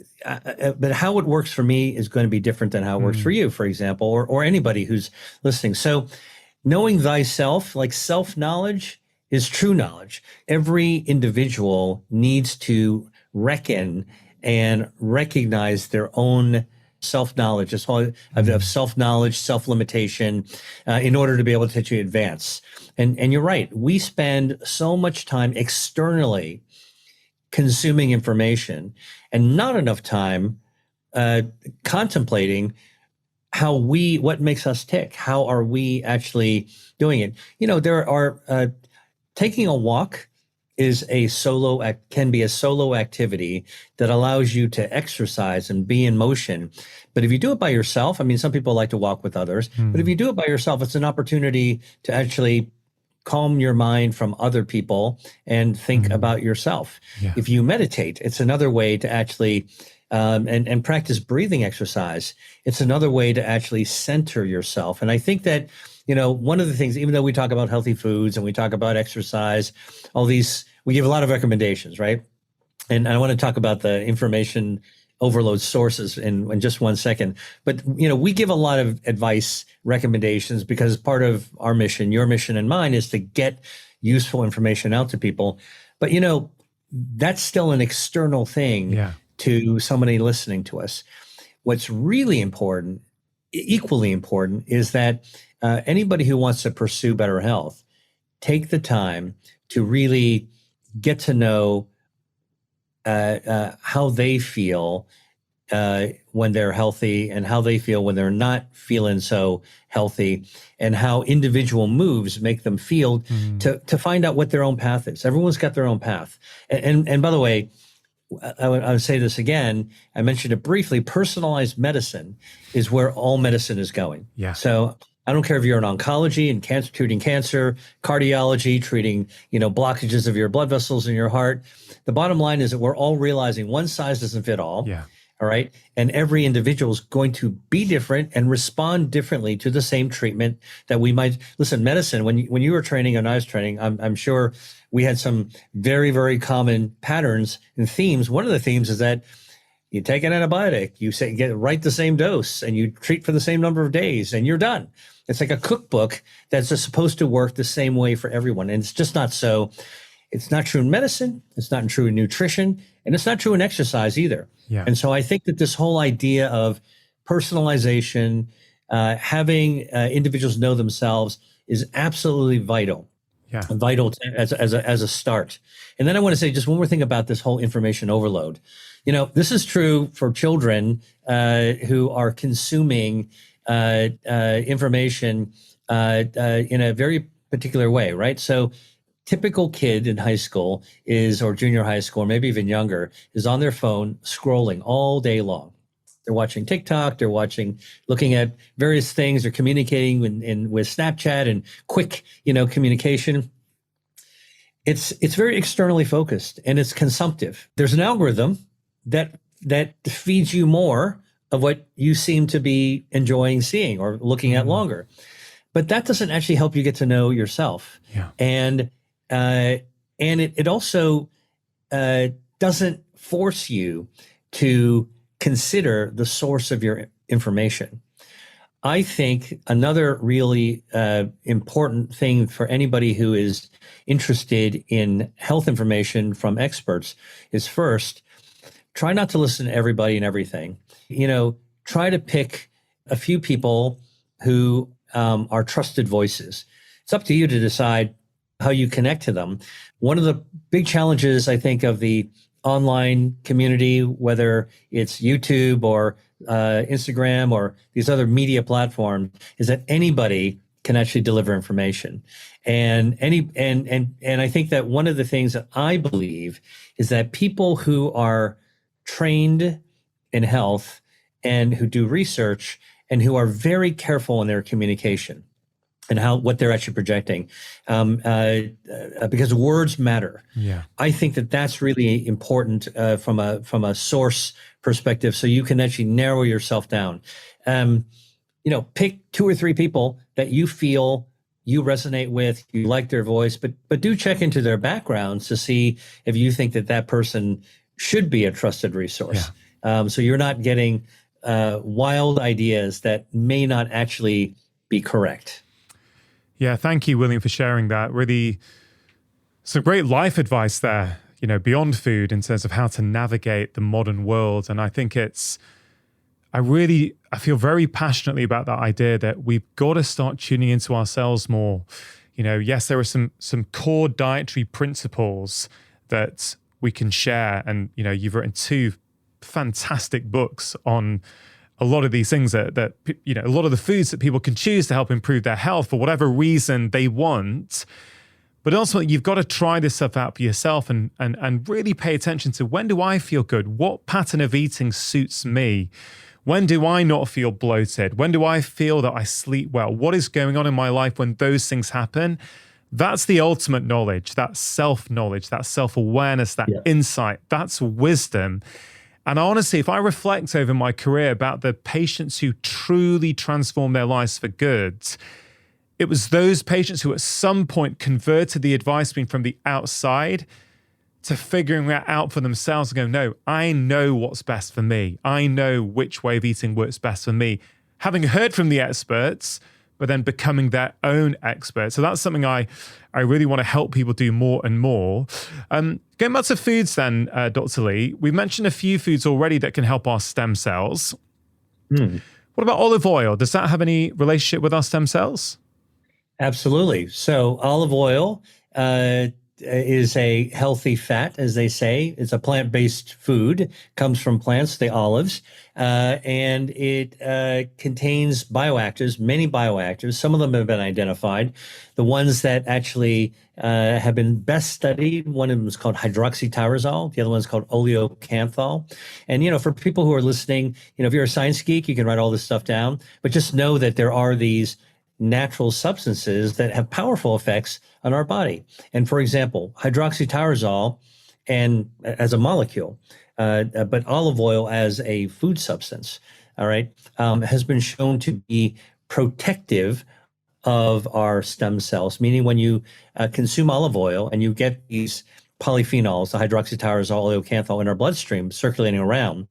how it works for me is going to be different than how it works for you, for example, or anybody who's listening. So knowing thyself, like self-knowledge, is true knowledge. Every individual needs to reckon and recognize their own self-knowledge, of self-knowledge, self-limitation, in order to be able to actually advance. And you're right. We spend so much time externally consuming information and not enough time contemplating what makes us tick. How are we actually doing it? There are taking a walk can be a solo activity that allows you to exercise and be in motion. But if you do it by yourself, I mean, some people like to walk with others, but if you do it by yourself, it's an opportunity to actually calm your mind from other people and think about yourself. Yeah. If you meditate, it's another way to actually and practice breathing exercise. It's another way to actually center yourself. And I think that, one of the things, even though we talk about healthy foods and we talk about exercise, we give a lot of recommendations, right? And I want to talk about the information overload sources in just 1 second. But, we give a lot of advice, recommendations, because part of our mission, your mission and mine, is to get useful information out to people. But, that's still an external thing to somebody listening to us. What's really important, equally important, is that anybody who wants to pursue better health, take the time to really get to know how they feel when they're healthy and how they feel when they're not feeling so healthy, and how individual moves make them feel to find out what their own path is. Everyone's got their own path. And by the way, I would say this again, I mentioned it briefly, personalized medicine is where all medicine is going. Yeah. So I don't care if you're in oncology and cancer, treating cancer, cardiology, treating, blockages of your blood vessels in your heart. The bottom line is that we're all realizing one size doesn't fit all. Yeah. All right. And every individual is going to be different and respond differently to the same treatment that we might. Listen, medicine, when you were training and I was training, I'm sure we had some very, very common patterns and themes. One of the themes is that you take an antibiotic, you get right the same dose, and you treat for the same number of days, and you're done. It's like a cookbook that's just supposed to work the same way for everyone. And it's just not so. It's not true in medicine. It's not true in nutrition. And it's not true in exercise either. Yeah. And so I think that this whole idea of personalization, having individuals know themselves, is absolutely vital. Yeah. Vital as a start. And then I want to say just one more thing about this whole information overload. This is true for children who are consuming information in a very particular way, right? So typical kid in high school or junior high school, or maybe even younger, is on their phone scrolling all day long. They're watching TikTok, they're looking at various things, they're communicating with Snapchat and quick, communication. It's very externally focused and it's consumptive. There's an algorithm that feeds you more of what you seem to be enjoying seeing or looking at longer. But that doesn't actually help you get to know yourself. Yeah. And it also doesn't force you to consider the source of your information. I think another really important thing for anybody who is interested in health information from experts is, first, try not to listen to everybody and everything. Try to pick a few people who are trusted voices. It's up to you to decide how you connect to them. One of the big challenges, I think, of the online community, whether it's YouTube or Instagram or these other media platforms, is that anybody can actually deliver information. And I think that one of the things that I believe is that people who are trained in health and who do research and who are very careful in their communication and what they're actually projecting, because words matter. Yeah, I think that that's really important from a source perspective, so you can actually narrow yourself down. Pick 2 or 3 people that you feel you resonate with, you like their voice, but do check into their backgrounds to see if you think that person should be a trusted resource. Yeah. So you're not getting wild ideas that may not actually be correct. Yeah, thank you, William, for sharing that. Really, some great life advice there, beyond food, in terms of how to navigate the modern world. And I think I feel very passionately about that idea that we've got to start tuning into ourselves more. Yes, there are some core dietary principles that we can share. And, you've written 2 fantastic books on a lot of these things that a lot of the foods that people can choose to help improve their health for whatever reason they want. But also, you've got to try this stuff out for yourself and really pay attention to, when do I feel good? What pattern of eating suits me? When do I not feel bloated? When do I feel that I sleep well? What is going on in my life when those things happen? That's the ultimate knowledge, that self-knowledge, that self-awareness, that insight, that's wisdom. And honestly, if I reflect over my career about the patients who truly transformed their lives for good, it was those patients who at some point converted the advice from the outside to figuring that out for themselves and go, no, I know what's best for me. I know which way of eating works best for me. Having heard from the experts, but then becoming their own expert. So that's something I really want to help people do more and more. Going back to foods then, Dr. Lee, we've mentioned a few foods already that can help our stem cells. What about olive oil? Does that have any relationship with our stem cells? Absolutely. So olive oil is a healthy fat, as they say. It's a plant-based food, comes from plants, the olives, and it contains bioactives, many bioactives. Some of them have been identified. The ones that actually have been best studied, one of them is called hydroxytyrosol. The other one is called oleocanthal. And, for people who are listening, if you're a science geek, you can write all this stuff down, but just know that there are these natural substances that have powerful effects on our body. And for example, hydroxytyrosol and as a molecule, but olive oil as a food substance, all right, has been shown to be protective of our stem cells, meaning when you consume olive oil and you get these polyphenols, the hydroxytyrosol, oleocanthal in our bloodstream circulating around.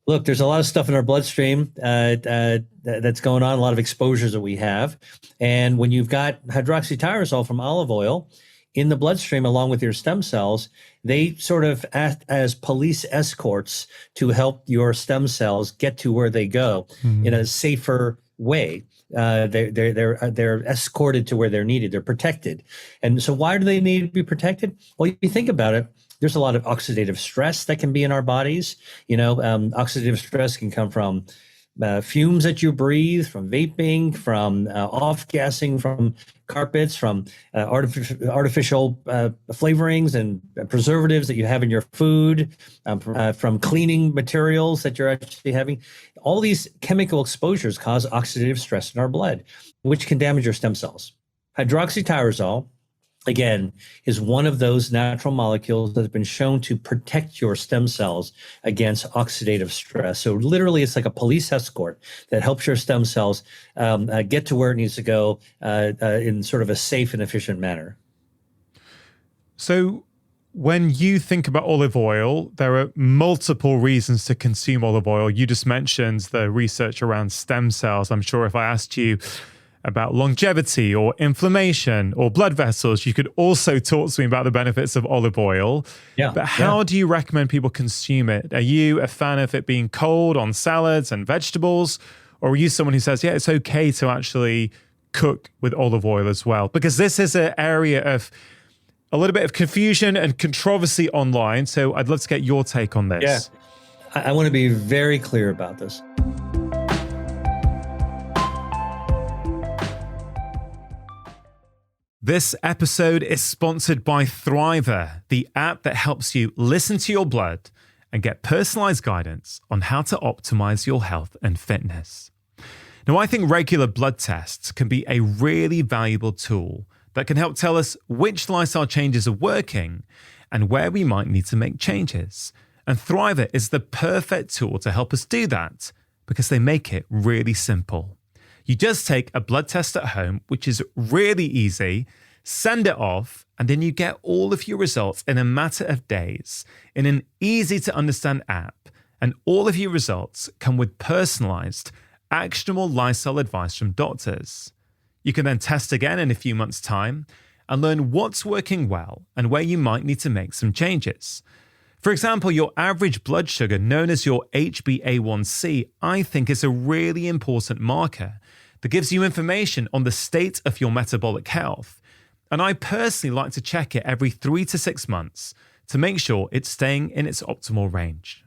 Look, there's a lot of stuff in our bloodstream that's going on, a lot of exposures that we have. And when you've got hydroxytyrosol from olive oil in the bloodstream along with your stem cells, they sort of act as police escorts to help your stem cells get to where they go in a safer way. they're escorted to where they're needed. They're protected. And so why do they need to be protected? Well, you think about it. There's a lot of oxidative stress that can be in our bodies. Oxidative stress can come from fumes that you breathe, from vaping, from off-gassing from carpets, from artificial flavorings and preservatives that you have in your food, from cleaning materials that you're actually having. All these chemical exposures cause oxidative stress in our blood, which can damage your stem cells. Hydroxytyrosol, again, is one of those natural molecules that has been shown to protect your stem cells against oxidative stress. So literally, it's like a police escort that helps your stem cells get to where it needs to go in sort of a safe and efficient manner. So when you think about olive oil, there are multiple reasons to consume olive oil. You just mentioned the research around stem cells. I'm sure if I asked you about longevity or inflammation or blood vessels, you could also talk to me about the benefits of olive oil. Yeah. But how do you recommend people consume it? Are you a fan of it being cold on salads and vegetables? Or are you someone who says, yeah, it's okay to actually cook with olive oil as well? Because this is an area of a little bit of confusion and controversy online. So I'd love to get your take on this. Yeah, I want to be very clear about this. This episode is sponsored by Thriver, the app that helps you listen to your blood and get personalized guidance on how to optimize your health and fitness. Now, I think regular blood tests can be a really valuable tool that can help tell us which lifestyle changes are working and where we might need to make changes. And Thriver is the perfect tool to help us do that because they make it really simple. You just take a blood test at home, which is really easy, send it off, and then you get all of your results in a matter of days in an easy to understand app. And all of your results come with personalized, actionable lifestyle advice from doctors. You can then test again in a few months' time and learn what's working well and where you might need to make some changes. For example, your average blood sugar, known as your HbA1c, I think is a really important marker that gives you information on the state of your metabolic health. And I personally like to check it every 3 to 6 months to make sure it's staying in its optimal range.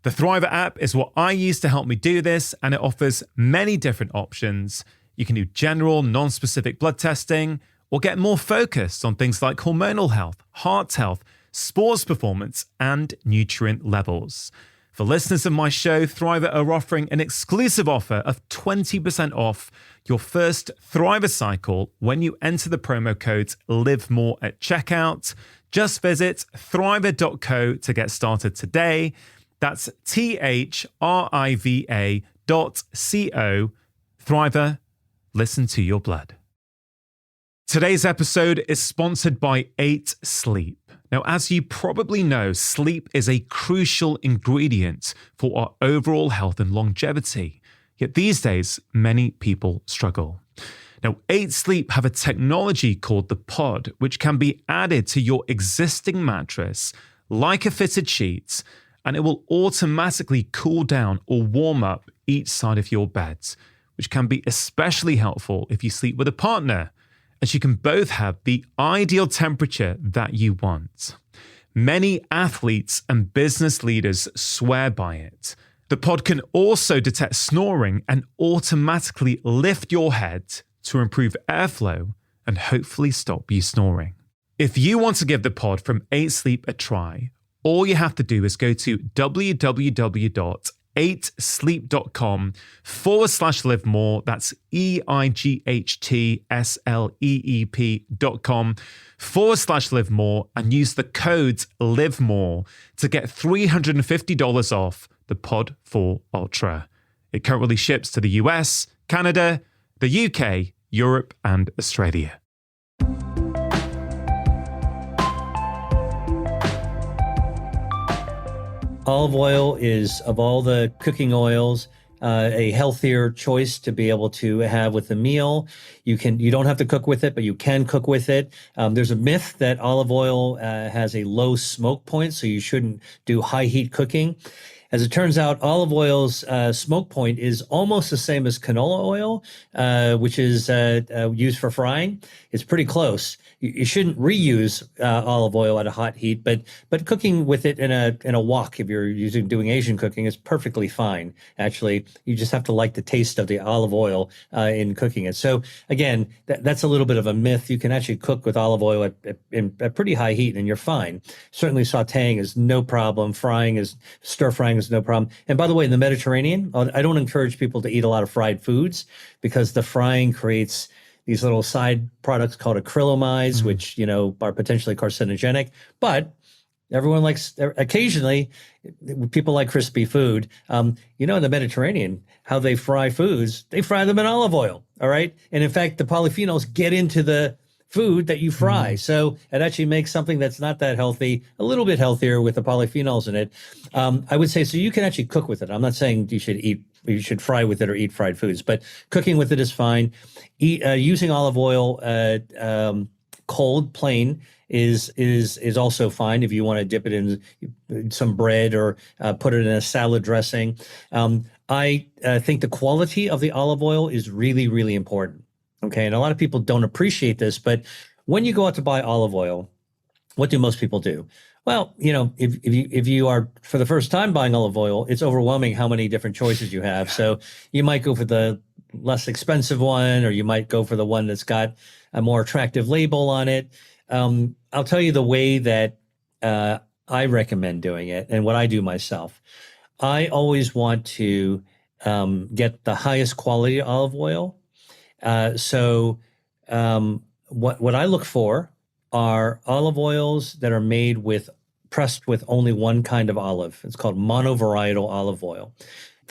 The Thriver app is what I use to help me do this, and it offers many different options. You can do general, non-specific blood testing, or get more focused on things like hormonal health, heart health, sports performance, and nutrient levels. For listeners of my show, Thriver are offering an exclusive offer of 20% off your first Thriver cycle when you enter the promo code LIVEMORE at checkout. Just visit thriver.co to get started today. That's thriva.co. Thriver, listen to your blood. Today's episode is sponsored by 8 Sleep. Now, as you probably know, sleep is a crucial ingredient for our overall health and longevity. Yet these days, many people struggle. Now, 8 Sleep have a technology called the Pod, which can be added to your existing mattress like a fitted sheet, and it will automatically cool down or warm up each side of your bed, which can be especially helpful if you sleep with a partner, as you can both have the ideal temperature that you want. Many athletes and business leaders swear by it. The pod can also detect snoring and automatically lift your head to improve airflow and hopefully stop you snoring. If you want to give the pod from 8 Sleep a try, all you have to do is go to www.8sleep.com/live more. That's EIGHTSLEEP.com/live more and use the code LIVE MORE to get $350 off the Pod 4 Ultra. It currently ships to the US, Canada, the UK, Europe, and Australia. Olive oil is, of all the cooking oils, a healthier choice to be able to have with a meal. You don't have to cook with it, but you can cook with it. There's a myth that olive oil has a low smoke point, so you shouldn't do high heat cooking. As it turns out, olive oil's smoke point is almost the same as canola oil, which is used for frying. It's pretty close. You shouldn't reuse olive oil at a hot heat, but cooking with it in a wok, if you're doing Asian cooking, is perfectly fine. Actually, you just have to like the taste of the olive oil in cooking it. So again, that's a little bit of a myth. You can actually cook with olive oil at pretty high heat, and you're fine. Certainly, sautéing is no problem. Stir frying is no problem. And by the way, in the Mediterranean, I don't encourage people to eat a lot of fried foods because the frying creates these little side products called acrylamides, which, are potentially carcinogenic. But everyone likes, occasionally, people like crispy food. In the Mediterranean, how they fry foods, they fry them in olive oil, all right? And in fact, the polyphenols get into the food that you fry. So it actually makes something that's not that healthy a little bit healthier with the polyphenols in it. I would say, so you can actually cook with it. I'm not saying you should fry with it or eat fried foods, but cooking with it is fine. Using olive oil cold, plain is also fine if you want to dip it in some bread or put it in a salad dressing. I think the quality of the olive oil is really, really important. Okay, and a lot of people don't appreciate this, but when you go out to buy olive oil, what do most people do? Well, if you are for the first time buying olive oil, it's overwhelming how many different choices you have. So you might go for the less expensive one, or you might go for the one that's got a more attractive label on it. I'll tell you the way that I recommend doing it and what I do myself. I always want to get the highest quality olive oil. So what I look for are olive oils that are pressed with only one kind of olive. It's called monovarietal olive oil.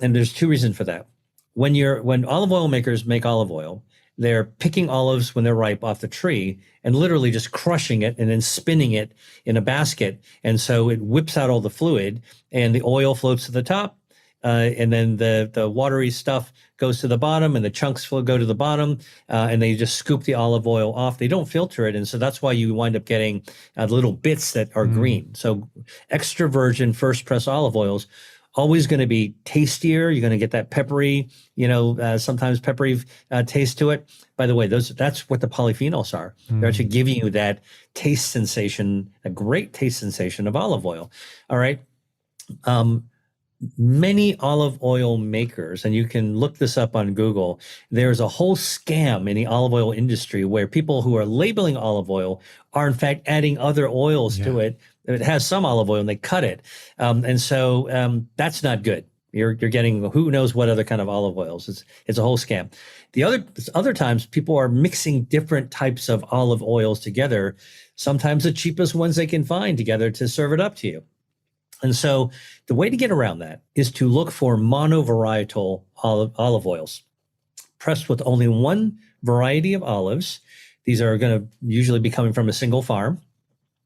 And there's two reasons for that. When olive oil makers make olive oil, they're picking olives when they're ripe off the tree and literally just crushing it and then spinning it in a basket. And so it whips out all the fluid and the oil floats to the top. And then the watery stuff goes to the bottom and the chunks go to the bottom, and they just scoop the olive oil off. They don't filter it. And so that's why you wind up getting little bits that are green. So extra virgin first press olive oils, always going to be tastier. You're going to get that peppery, sometimes peppery taste to it. By the way, that's what the polyphenols are. They're actually giving you that taste sensation, a great taste sensation of olive oil. All right. Many olive oil makers, and you can look this up on Google, there's a whole scam in the olive oil industry where people who are labeling olive oil are in fact adding other oils to it. It has some olive oil and they cut it. And so that's not good. You're getting who knows what other kind of olive oils. It's a whole scam. The other times people are mixing different types of olive oils together, sometimes the cheapest ones they can find together to serve it up to you. And so the way to get around that is to look for monovarietal olive oils, pressed with only one variety of olives. These are going to usually be coming from a single farm.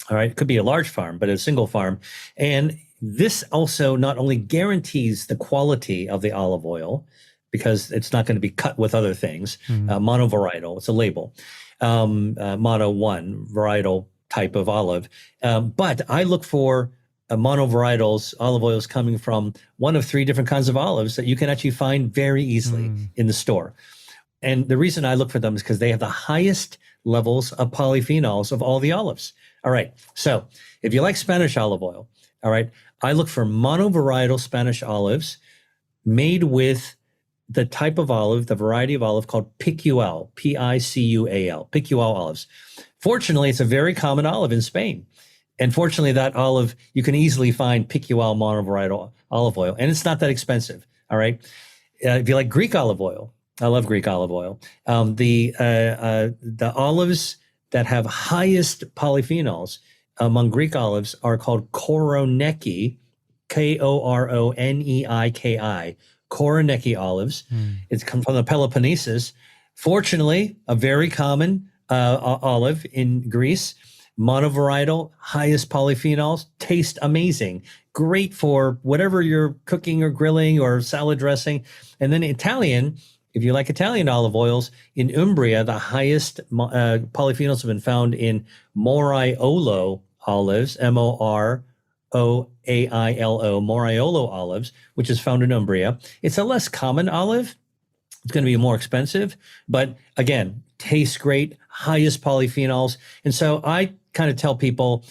All right, it could be a large farm, but a single farm. And this also not only guarantees the quality of the olive oil, because it's not going to be cut with other things, monovarietal, it's a label, mono one varietal type of olive. But I look for monovarietals, olive oils coming from one of three different kinds of olives that you can actually find very easily in the store. And the reason I look for them is because they have the highest levels of polyphenols of all the olives. All right. So if you like Spanish olive oil, all right, I look for monovarietal Spanish olives made with the type of olive, the variety of olive called Picual, Picual, Picual olives. Fortunately, it's a very common olive in Spain. And fortunately, that olive, you can easily find Picual monovarietal olive oil, and it's not that expensive. All right. If you like Greek olive oil, I love Greek olive oil. The olives that have highest polyphenols among Greek olives are called Koroneiki, Koroneiki, Koroneiki olives. It's come from the Peloponnesus. Fortunately, a very common olive in Greece. Monovarietal, highest polyphenols, taste amazing. Great for whatever you're cooking or grilling or salad dressing. And then Italian, if you like Italian olive oils, in Umbria, the highest polyphenols have been found in Moriolo olives, Moriolo Moriolo olives, which is found in Umbria. It's a less common olive. It's going to be more expensive, but again, tastes great, highest polyphenols. And so I kind of tell people,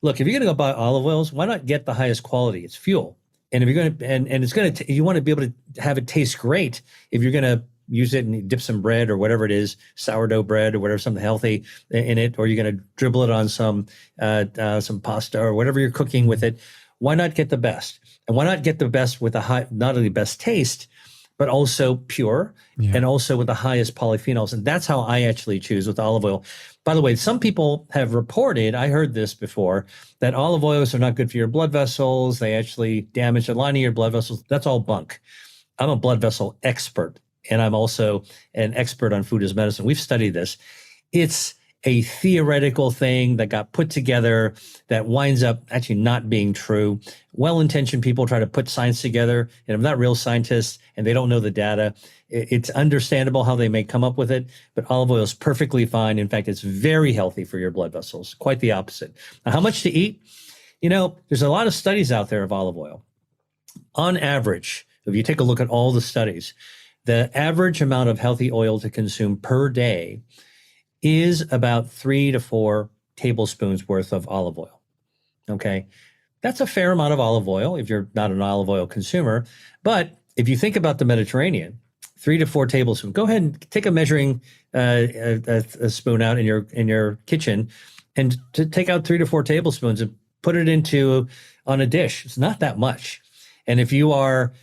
look, if you're going to go buy olive oils, why not get the highest quality? It's fuel. And if you're going to, and it's going to, you want to be able to have it taste great. If you're going to use it and dip some bread or whatever it is, sourdough bread or whatever, something healthy in it, or you're going to dribble it on some pasta or whatever you're cooking with it, why not get the best? And why not get the best with a high, not only best taste, but also pure and also with the highest polyphenols. And that's how I actually choose with olive oil. By the way, some people have reported, I heard this before, that olive oils are not good for your blood vessels. They actually damage the lining of your blood vessels. That's all bunk. I'm a blood vessel expert, and I'm also an expert on food as medicine. We've studied this. It's a theoretical thing that got put together that winds up actually not being true. Well-intentioned people try to put science together, and I'm not real scientists, and they don't know the data. It's understandable how they may come up with it, but olive oil is perfectly fine. In fact, it's very healthy for your blood vessels, quite the opposite. Now, how much to eat? You know, there's a lot of studies out there of olive oil. On average, if you take a look at all the studies, the average amount of healthy oil to consume per day is about 3 to 4 tablespoons worth of olive oil. Okay. That's a fair amount of olive oil if you're not an olive oil consumer. But if you think about the Mediterranean, 3 to 4 tablespoons, go ahead and take a measuring a spoon out in your kitchen and to take out 3 to 4 tablespoons and put it on a dish. It's not that much. And if you are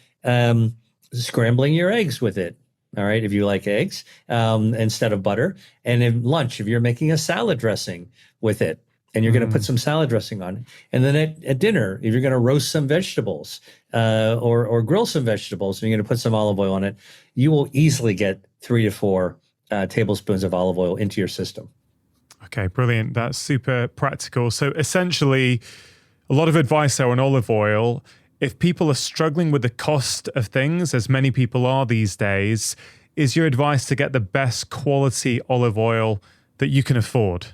scrambling your eggs with it, all right, if you like eggs instead of butter. And in lunch, if you're making a salad dressing with it, and you're going to put some salad dressing on it. And then at dinner, if you're going to roast some vegetables or grill some vegetables, and you're going to put some olive oil on it, you will easily get 3 to 4 tablespoons of olive oil into your system. Okay, brilliant. That's super practical. So essentially, a lot of advice there on olive oil. If people are struggling with the cost of things, as many people are these days, is your advice to get the best quality olive oil that you can afford?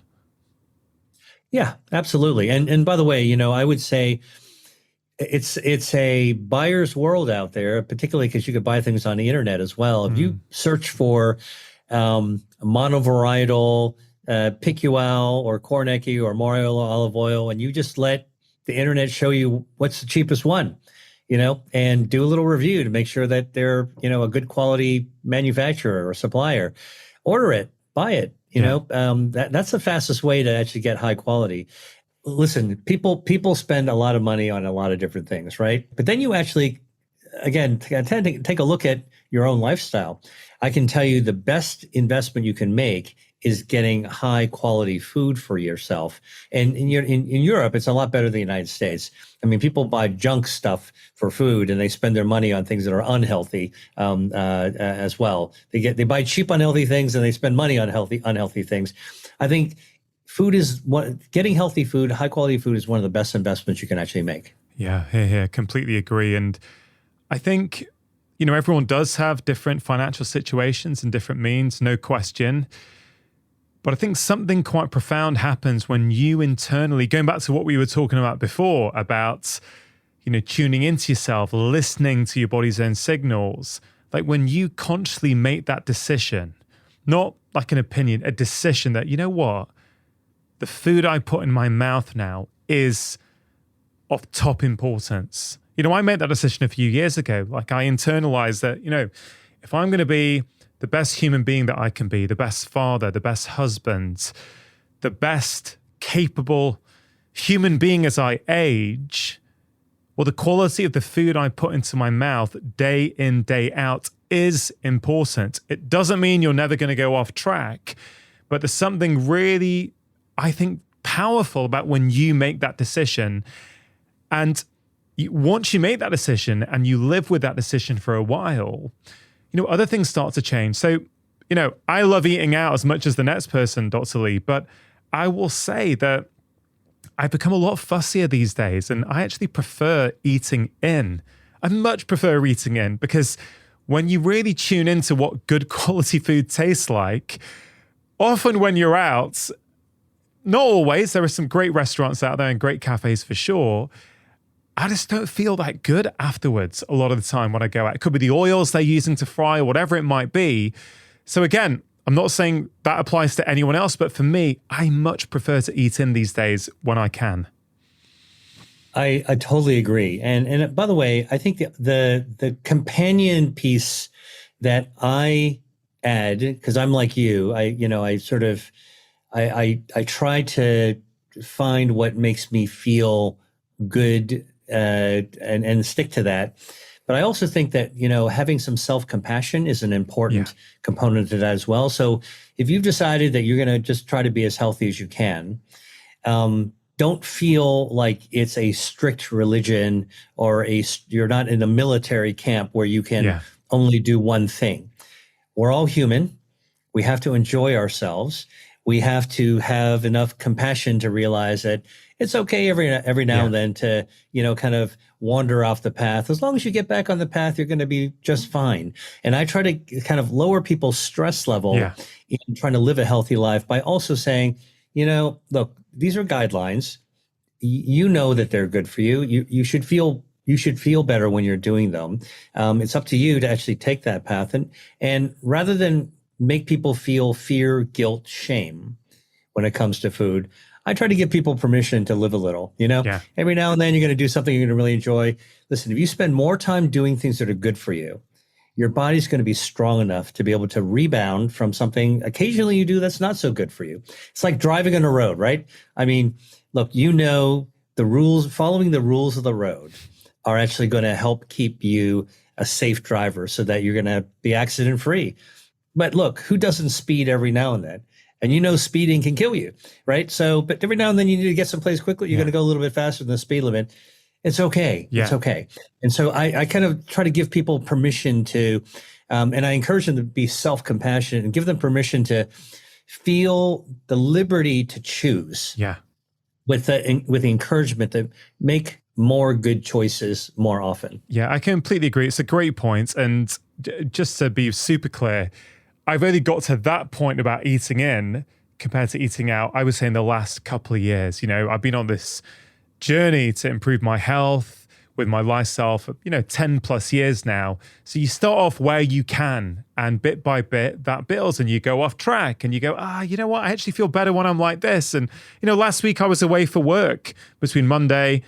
Yeah, absolutely. And by the way, you know, I would say it's a buyer's world out there, particularly because you could buy things on the internet as well. If you search for monovarietal Picual or Cornecchi or Moriolo olive oil, and you just let the internet show you what's the cheapest one, you know, and do a little review to make sure that they're, you know, a good quality manufacturer or supplier. Order it, buy it, you know, that's the fastest way to actually get high quality. Listen, people spend a lot of money on a lot of different things, right? But then you actually, again, take a look at your own lifestyle. I can tell you the best investment you can make is getting high quality food for yourself. And in Europe, it's a lot better than the United States. I mean, people buy junk stuff for food and they spend their money on things that are unhealthy as well. They buy cheap, unhealthy things and they spend money on unhealthy things. I think getting healthy food, high quality food is one of the best investments you can actually make. Yeah, here, completely agree. And I think, you know, everyone does have different financial situations and different means, no question. But I think something quite profound happens when you internally, going back to what we were talking about before, about, you know, tuning into yourself, listening to your body's own signals. Like when you consciously make that decision, not like an opinion, a decision that, you know what, the food I put in my mouth now is of top importance. You know, I made that decision a few years ago. Like I internalized that, you know, if I'm going to be the best human being that I can be, the best father, the best husband, the best capable human being as I age, well, the quality of the food I put into my mouth day in, day out is important. It doesn't mean you're never going to go off track, but there's something really, I think, powerful about when you make that decision. And once you make that decision and you live with that decision for a while, you know, other things start to change. So, you know, I love eating out as much as the next person, Dr. Lee, but I will say that I've become a lot fussier these days, and I actually prefer eating in. I much prefer eating in because when you really tune into what good quality food tastes like, often when you're out, not always, there are some great restaurants out there and great cafes for sure, I just don't feel that good afterwards a lot of the time when I go out. It could be the oils they're using to fry or whatever it might be. So again, I'm not saying that applies to anyone else, but for me, I much prefer to eat in these days when I can. I totally agree. And by the way, I think the companion piece that I add, because I'm like you, I try to find what makes me feel good and stick to that. But I also think that, having some self-compassion is an important component to that as well. So if you've decided that you're going to just try to be as healthy as you can, don't feel like it's a strict religion or you're not in a military camp where you can only do one thing. We're all human. We have to enjoy ourselves. We have to have enough compassion to realize that it's okay every now and then to, kind of wander off the path. As long as you get back on the path, you're going to be just fine. And I try to kind of lower people's stress level in trying to live a healthy life by also saying, look, these are guidelines. You know that they're good for you. You should feel better when you're doing them. It's up to you to actually take that path. And rather than make people feel fear, guilt, shame when it comes to food, I try to give people permission to live a little, Every now and then you're going to do something you're going to really enjoy. Listen, if you spend more time doing things that are good for you, your body's going to be strong enough to be able to rebound from something occasionally you do that's not so good for you. It's like driving on a road, right? I mean, look, the rules, following the rules of the road are actually going to help keep you a safe driver so that you're going to be accident free. But look, who doesn't speed every now and then? And speeding can kill you, right? So, but every now and then you need to get someplace quickly. You're going to go a little bit faster than the speed limit. It's okay. Yeah. It's okay. And so I kind of try to give people permission to, and I encourage them to be self-compassionate and give them permission to feel the liberty to choose. Yeah. With the encouragement to make more good choices more often. Yeah, I completely agree. It's a great point. And just to be super clear, I've only got to that point about eating in compared to eating out, I would say in the last couple of years. I've been on this journey to improve my health with my lifestyle for, 10 plus years now. So you start off where you can, and bit by bit that builds and you go off track and you go, you know what? I actually feel better when I'm like this. And, last week I was away for work between Monday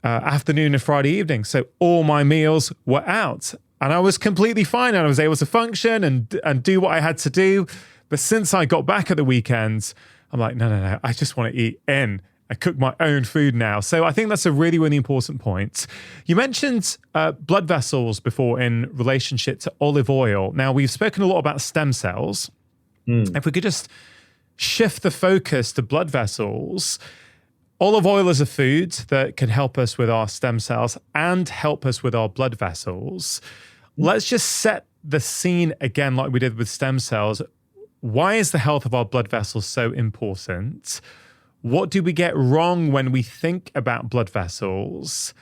afternoon and Friday evening. So all my meals were out and I was completely fine. And I was able to function and do what I had to do. But since I got back at the weekends, I'm like, no. I just want to eat in. I cook my own food now. So I think that's a really, really important point. You mentioned blood vessels before in relationship to olive oil. Now, we've spoken a lot about stem cells. If we could just shift the focus to blood vessels, olive oil is a food that can help us with our stem cells and help us with our blood vessels. Let's just set the scene again like we did with stem cells. Why is the health of our blood vessels so important? What do we get wrong when we think about blood vessels?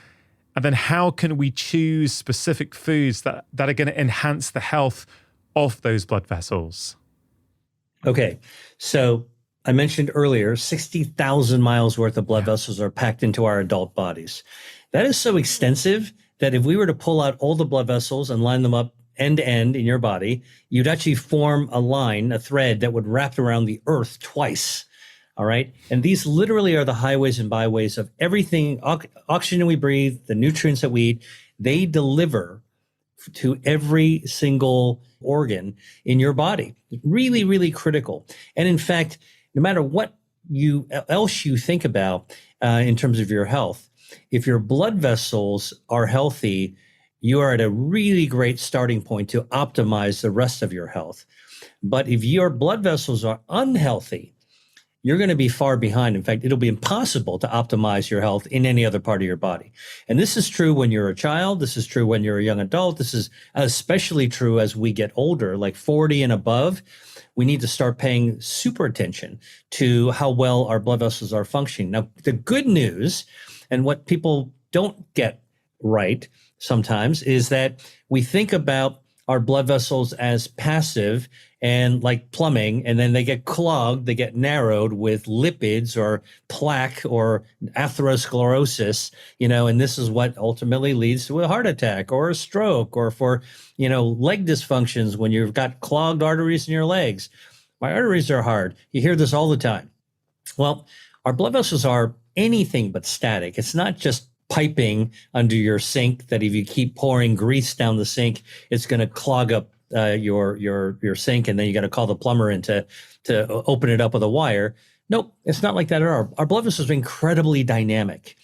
And then how can we choose specific foods that are going to enhance the health of those blood vessels? Okay, so I mentioned earlier, 60,000 miles worth of blood vessels are packed into our adult bodies. That is so extensive that if we were to pull out all the blood vessels and line them up end to end in your body, you'd actually form a thread that would wrap around the earth twice. All right. And these literally are the highways and byways of everything, oxygen we breathe, the nutrients that we eat. They deliver to every single organ in your body. Really, really critical. And in fact, no matter what else you think about in terms of your health, if your blood vessels are healthy, you are at a really great starting point to optimize the rest of your health. But if your blood vessels are unhealthy, you're going to be far behind. In fact, it'll be impossible to optimize your health in any other part of your body. And this is true when you're a child. This is true when you're a young adult. This is especially true as we get older, like 40 and above. We need to start paying super attention to how well our blood vessels are functioning. Now, the good news, and what people don't get right sometimes, is that we think about our blood vessels as passive and like plumbing, and then they get clogged, they get narrowed with lipids or plaque or atherosclerosis, and this is what ultimately leads to a heart attack or a stroke, or for, leg dysfunctions when you've got clogged arteries in your legs. My arteries are hard. You hear this all the time. Well, our blood vessels are anything but static. It's not just piping under your sink that if you keep pouring grease down the sink, it's going to clog up your sink, and then you got to call the plumber in to open it up with a wire. Nope, it's not like that at all. Our blood vessels are incredibly dynamic.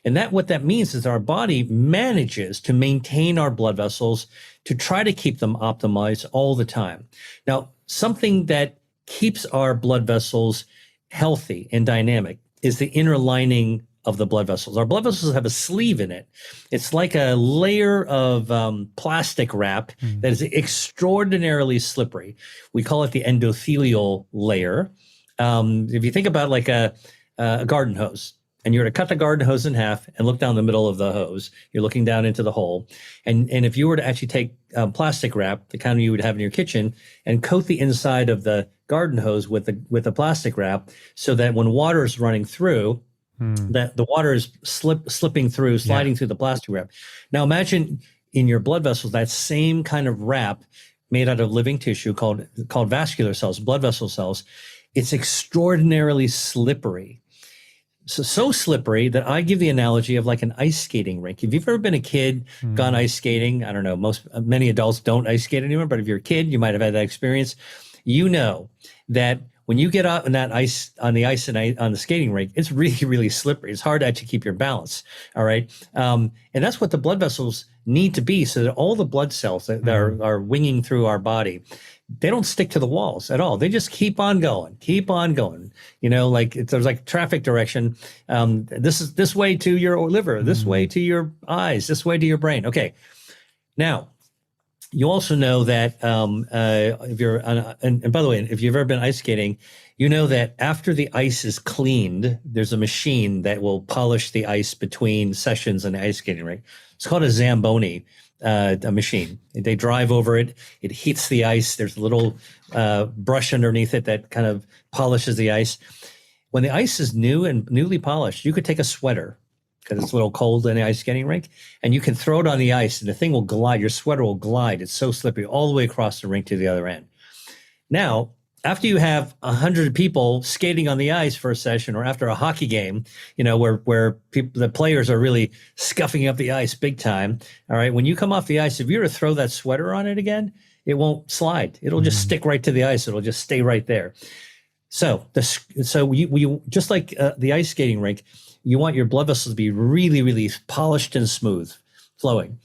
And what that means is our body manages to maintain our blood vessels to try to keep them optimized all the time. Now, something that keeps our blood vessels healthy and dynamic is the inner lining of the blood vessels. Our blood vessels have a sleeve in it. It's like a layer of plastic wrap that is extraordinarily slippery. We call it the endothelial layer. If you think about like a garden hose, and you were to cut the garden hose in half and look down the middle of the hose, you're looking down into the hole. And if you were to actually take plastic wrap, the kind you would have in your kitchen, and coat the inside of the garden hose with the plastic wrap, so that when water is running through, that the water is sliding through the plastic wrap. Now imagine in your blood vessels that same kind of wrap made out of living tissue called vascular cells, blood vessel cells. It's extraordinarily slippery. So slippery that I give the analogy of like an ice skating rink. If you've ever been a kid, gone ice skating, I don't know, many adults don't ice skate anymore, but if you're a kid, you might have had that experience. You know that when you get out on the ice and on the skating rink, it's really, really slippery. It's hard to actually keep your balance. All right. And that's what the blood vessels need to be, so that all the blood cells that are winging through our body, they don't stick to the walls at all. They just keep on going. Like there's like traffic direction. This way to your liver, this way to your eyes, this way to your brain. Okay. Now, you also know that if you're and by the way, if you've ever been ice skating, you know that after the ice is cleaned, there's a machine that will polish the ice between sessions in the ice skating rink. It's called a Zamboni, a machine. They drive over it. It heats the ice. There's a little brush underneath it that kind of polishes the ice. When the ice is new and newly polished, you could take a sweater, because it's a little cold in the ice skating rink, and you can throw it on the ice, and the thing will glide. Your sweater will glide. It's so slippery all the way across the rink to the other end. Now, after you have 100 people skating on the ice for a session, or after a hockey game, where the players are really scuffing up the ice big time. All right, when you come off the ice, if you were to throw that sweater on it again, it won't slide. It'll just stick right to the ice. It'll just stay right there. So you just like the ice skating rink, you want your blood vessels to be really, really polished and smooth, flowing.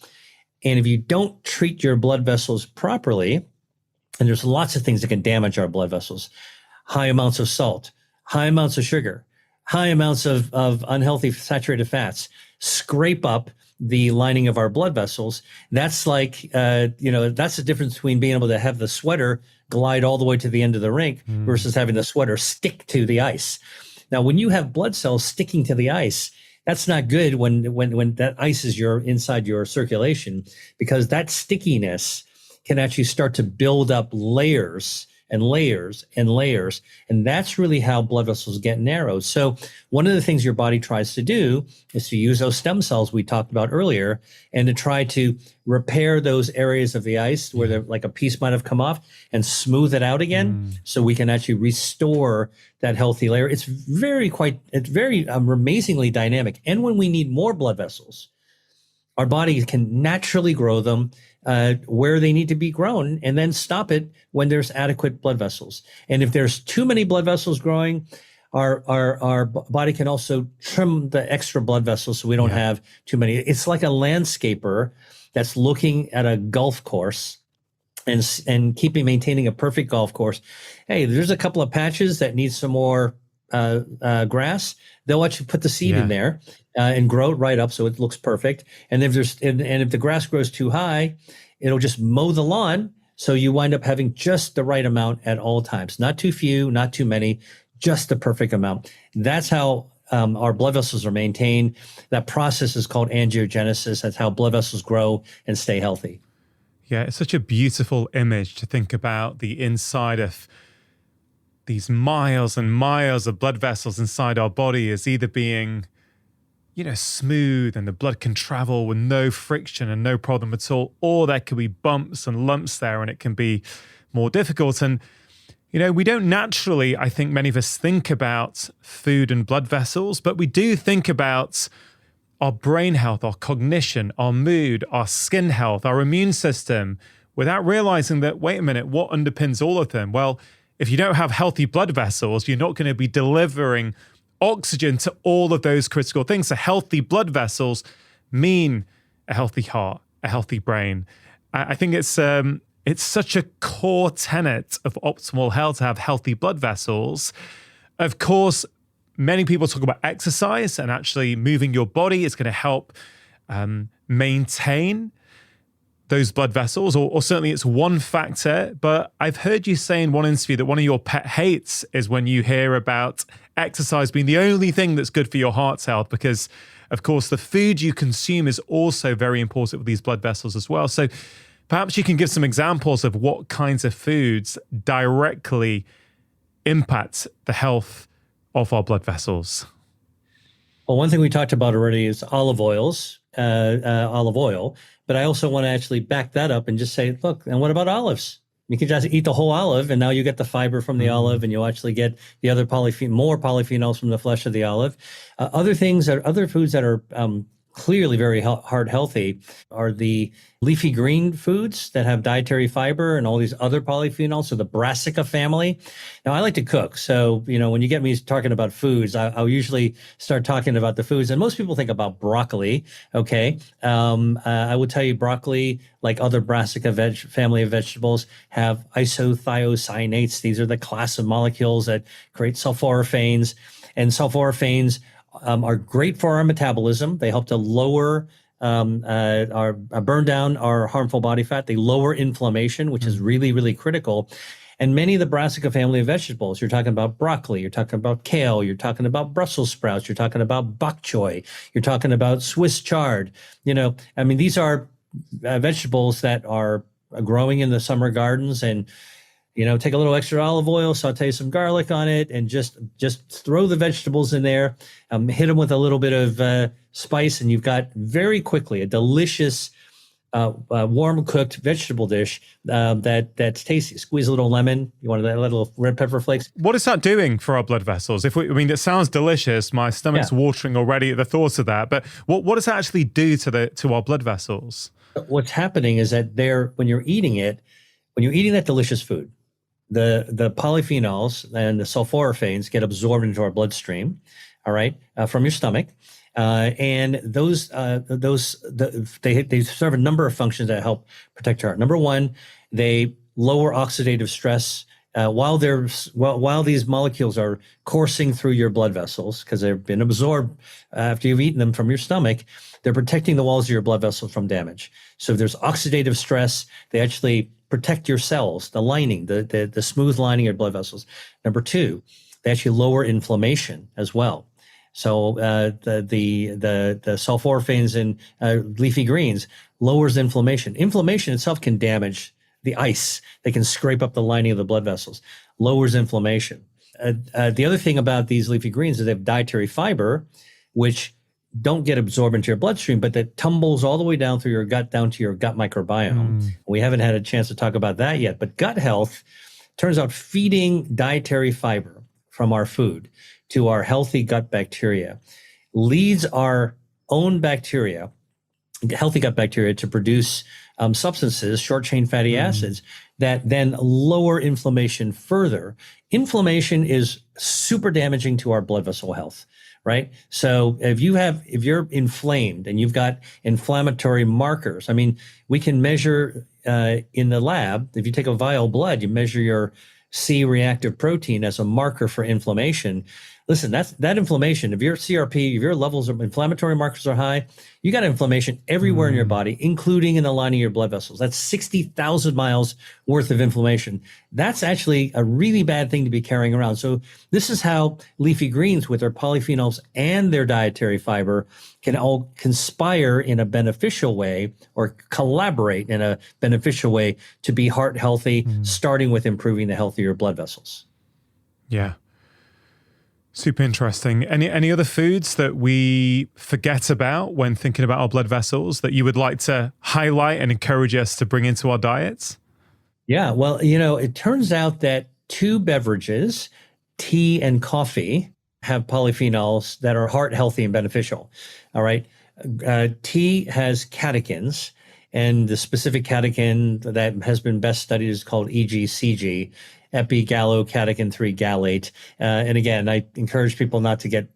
And if you don't treat your blood vessels properly, and there's lots of things that can damage our blood vessels, high amounts of salt, high amounts of sugar, high amounts of unhealthy saturated fats, scrape up the lining of our blood vessels. That's like, that's the difference between being able to have the sweater glide all the way to the end of the rink versus having the sweater stick to the ice. Now, when you have blood cells sticking to the ice, that's not good when that ice is inside your circulation, because that stickiness can actually start to build up layers and layers and layers. And that's really how blood vessels get narrowed. So one of the things your body tries to do is to use those stem cells we talked about earlier, and to try to repair those areas of the ice where like a piece might have come off, and smooth it out again, so we can actually restore that healthy layer. It's very amazingly dynamic. And when we need more blood vessels, our body can naturally grow them where they need to be grown, and then stop it when there's adequate blood vessels. And if there's too many blood vessels growing, our body can also trim the extra blood vessels so we don't have too many. It's like a landscaper that's looking at a golf course and maintaining a perfect golf course. Hey, there's a couple of patches that need some more grass. They'll actually put the seed in there and grow it right up so it looks perfect. And if if the grass grows too high, it'll just mow the lawn, so you wind up having just the right amount at all times. Not too few, not too many, just the perfect amount. That's how our blood vessels are maintained. That process is called angiogenesis. That's how blood vessels grow and stay healthy. Yeah, it's such a beautiful image to think about the inside of these miles and miles of blood vessels inside our body as either being, smooth and the blood can travel with no friction and no problem at all, or there could be bumps and lumps there and it can be more difficult. And, we don't naturally, I think many of us think about food and blood vessels, but we do think about our brain health, our cognition, our mood, our skin health, our immune system, without realizing that, wait a minute, what underpins all of them? Well, if you don't have healthy blood vessels, you're not going to be delivering oxygen to all of those critical things. So healthy blood vessels mean a healthy heart, a healthy brain. I think it's such a core tenet of optimal health to have healthy blood vessels. Of course, many people talk about exercise, and actually moving your body is going to help maintain those blood vessels, or certainly it's one factor. But I've heard you say in one interview that one of your pet hates is when you hear about exercise being the only thing that's good for your heart's health, because of course the food you consume is also very important with these blood vessels as well. So perhaps you can give some examples of what kinds of foods directly impact the health of our blood vessels. Well, one thing we talked about already is olive oil. But I also want to actually back that up and just say, look, and what about olives? You can just eat the whole olive, and now you get the fiber from the olive, and you actually get the other more polyphenols from the flesh of the olive. Other foods that are clearly very heart healthy are the leafy green foods that have dietary fiber and all these other polyphenols, so the brassica family. Now, I like to cook, so when you get me talking about foods, I'll usually start talking about the foods, and most people think about broccoli. Okay, I would tell you broccoli, like other brassica family of vegetables, have isothiocyanates. These are the class of molecules that create sulforaphanes, and sulforaphanes are great for our metabolism. They help to lower our burn down our harmful body fat. They lower inflammation, which is really, really critical. And many of the brassica family of vegetables, you're talking about broccoli, you're talking about kale, you're talking about Brussels sprouts, you're talking about bok choy, you're talking about Swiss chard. These are vegetables that are growing in the summer gardens, and take a little extra olive oil, saute some garlic on it, and just throw the vegetables in there, hit them with a little bit of spice, and you've got very quickly a delicious warm cooked vegetable dish that's tasty. Squeeze a little lemon. You want a little red pepper flakes. What is that doing for our blood vessels? It sounds delicious. My stomach's watering already at the thought of that. But what does that actually do to our blood vessels? What's happening is that when you're eating that delicious food, the polyphenols and the sulforaphanes get absorbed into our bloodstream, all right, from your stomach. And they serve a number of functions that help protect your heart. Number one, they lower oxidative stress while these molecules are coursing through your blood vessels, because they've been absorbed after you've eaten them from your stomach. They're protecting the walls of your blood vessels from damage. So if there's oxidative stress, they actually protect your cells, the lining, the smooth lining of your blood vessels. Number two, they actually lower inflammation as well. So the sulforaphanes in leafy greens lowers inflammation. Inflammation itself can damage the ice. They can scrape up the lining of the blood vessels, lowers inflammation. The other thing about these leafy greens is they have dietary fiber, which don't get absorbed into your bloodstream, but that tumbles all the way down through your gut, down to your gut microbiome. We haven't had a chance to talk about that yet, but gut health, turns out feeding dietary fiber from our food to our healthy gut bacteria leads our own bacteria, healthy gut bacteria, to produce substances, short-chain fatty acids, that then lower inflammation further. Inflammation is super damaging to our blood vessel health. Right. So if you're inflamed and you've got inflammatory markers, we can measure in the lab. If you take a vial of blood, you measure your C reactive protein as a marker for inflammation. listen, that inflammation, if your CRP, if your levels of inflammatory markers are high, you got inflammation everywhere in your body, including in the lining of your blood vessels. That's 60,000 miles worth of inflammation. That's actually a really bad thing to be carrying around. So this is how leafy greens with their polyphenols and their dietary fiber can all conspire in a beneficial way, or collaborate in a beneficial way, to be heart healthy, starting with improving the health of your blood vessels. Yeah. Super interesting. Any other foods that we forget about when thinking about our blood vessels that you would like to highlight and encourage us to bring into our diets? Yeah, well, it turns out that two beverages, tea and coffee, have polyphenols that are heart healthy and beneficial. All right. Tea has catechins, and the specific catechin that has been best studied is called EGCG, epigallocatechin 3 gallate. And again, I encourage people not to get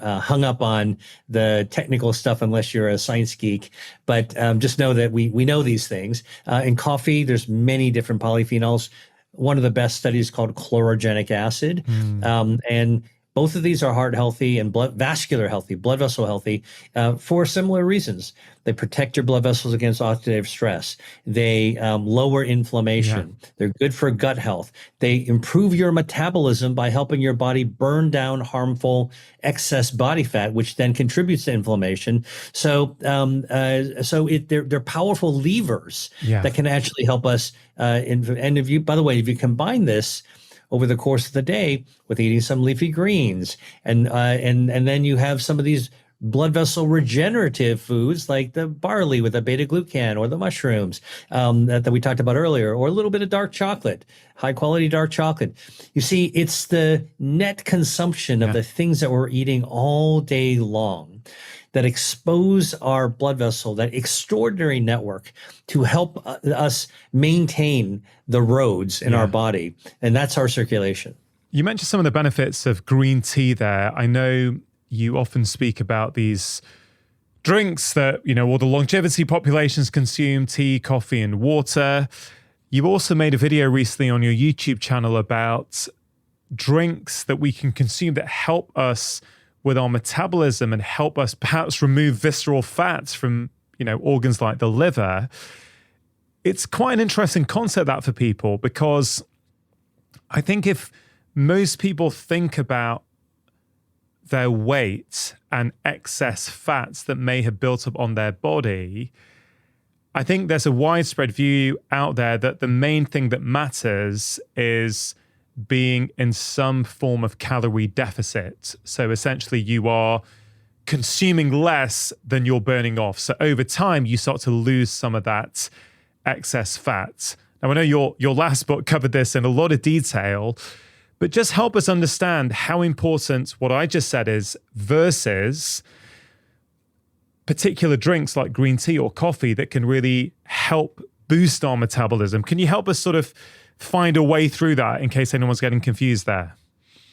hung up on the technical stuff unless you're a science geek, but just know that we know these things. In coffee, there's many different polyphenols. One of the best studies is called chlorogenic acid. And both of these are heart healthy and vascular healthy, blood vessel healthy, for similar reasons. They protect your blood vessels against oxidative stress. They lower inflammation. Yeah. They're good for gut health. They improve your metabolism by helping your body burn down harmful excess body fat, which then contributes to inflammation. So, they're powerful levers that can actually help us. And if you, by the way, if you combine this over the course of the day with eating some leafy greens, and then you have some of these blood vessel regenerative foods like the barley with the beta glucan, or the mushrooms that we talked about earlier, or a little bit of dark chocolate, high quality dark chocolate. You see, it's the net consumption of the things that we're eating all day long that expose our blood vessel, that extraordinary network, to help us maintain the roads in our body. And that's our circulation. You mentioned some of the benefits of green tea there. I know you often speak about these drinks that, all the longevity populations consume: tea, coffee, and water. You also made a video recently on your YouTube channel about drinks that we can consume that help us with our metabolism and help us perhaps remove visceral fats from, organs like the liver. It's quite an interesting concept, that, for people, because I think if most people think about their weight and excess fats that may have built up on their body, I think there's a widespread view out there that the main thing that matters is being in some form of calorie deficit. So essentially you are consuming less than you're burning off. So over time, you start to lose some of that excess fat. Now, I know your last book covered this in a lot of detail, but just help us understand how important what I just said is versus particular drinks like green tea or coffee that can really help boost our metabolism. Can you help us sort of find a way through that in case anyone's getting confused there?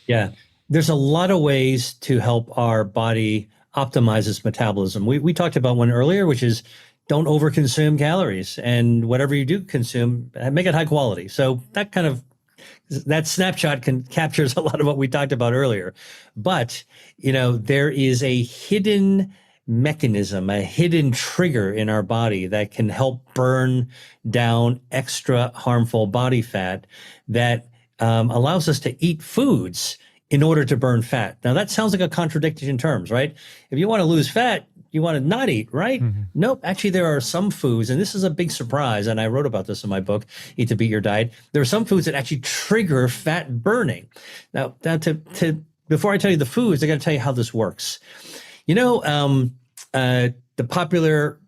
Yeah, there's a lot of ways to help our body optimize its metabolism. We talked about one earlier, which is don't overconsume calories, and whatever you do consume, make it high quality. So that snapshot captures a lot of what we talked about earlier. But, there is a hidden mechanism, a hidden trigger in our body that can help burn down extra harmful body fat that allows us to eat foods in order to burn fat. Now, that sounds like a contradiction in terms, right? If you want to lose fat, you want to not eat, right? Mm-hmm. Nope. Actually, there are some foods, and this is a big surprise, and I wrote about this in my book, Eat to Beat Your Diet. There are some foods that actually trigger fat burning. Now before I tell you the foods, I got to tell you how this works. The popular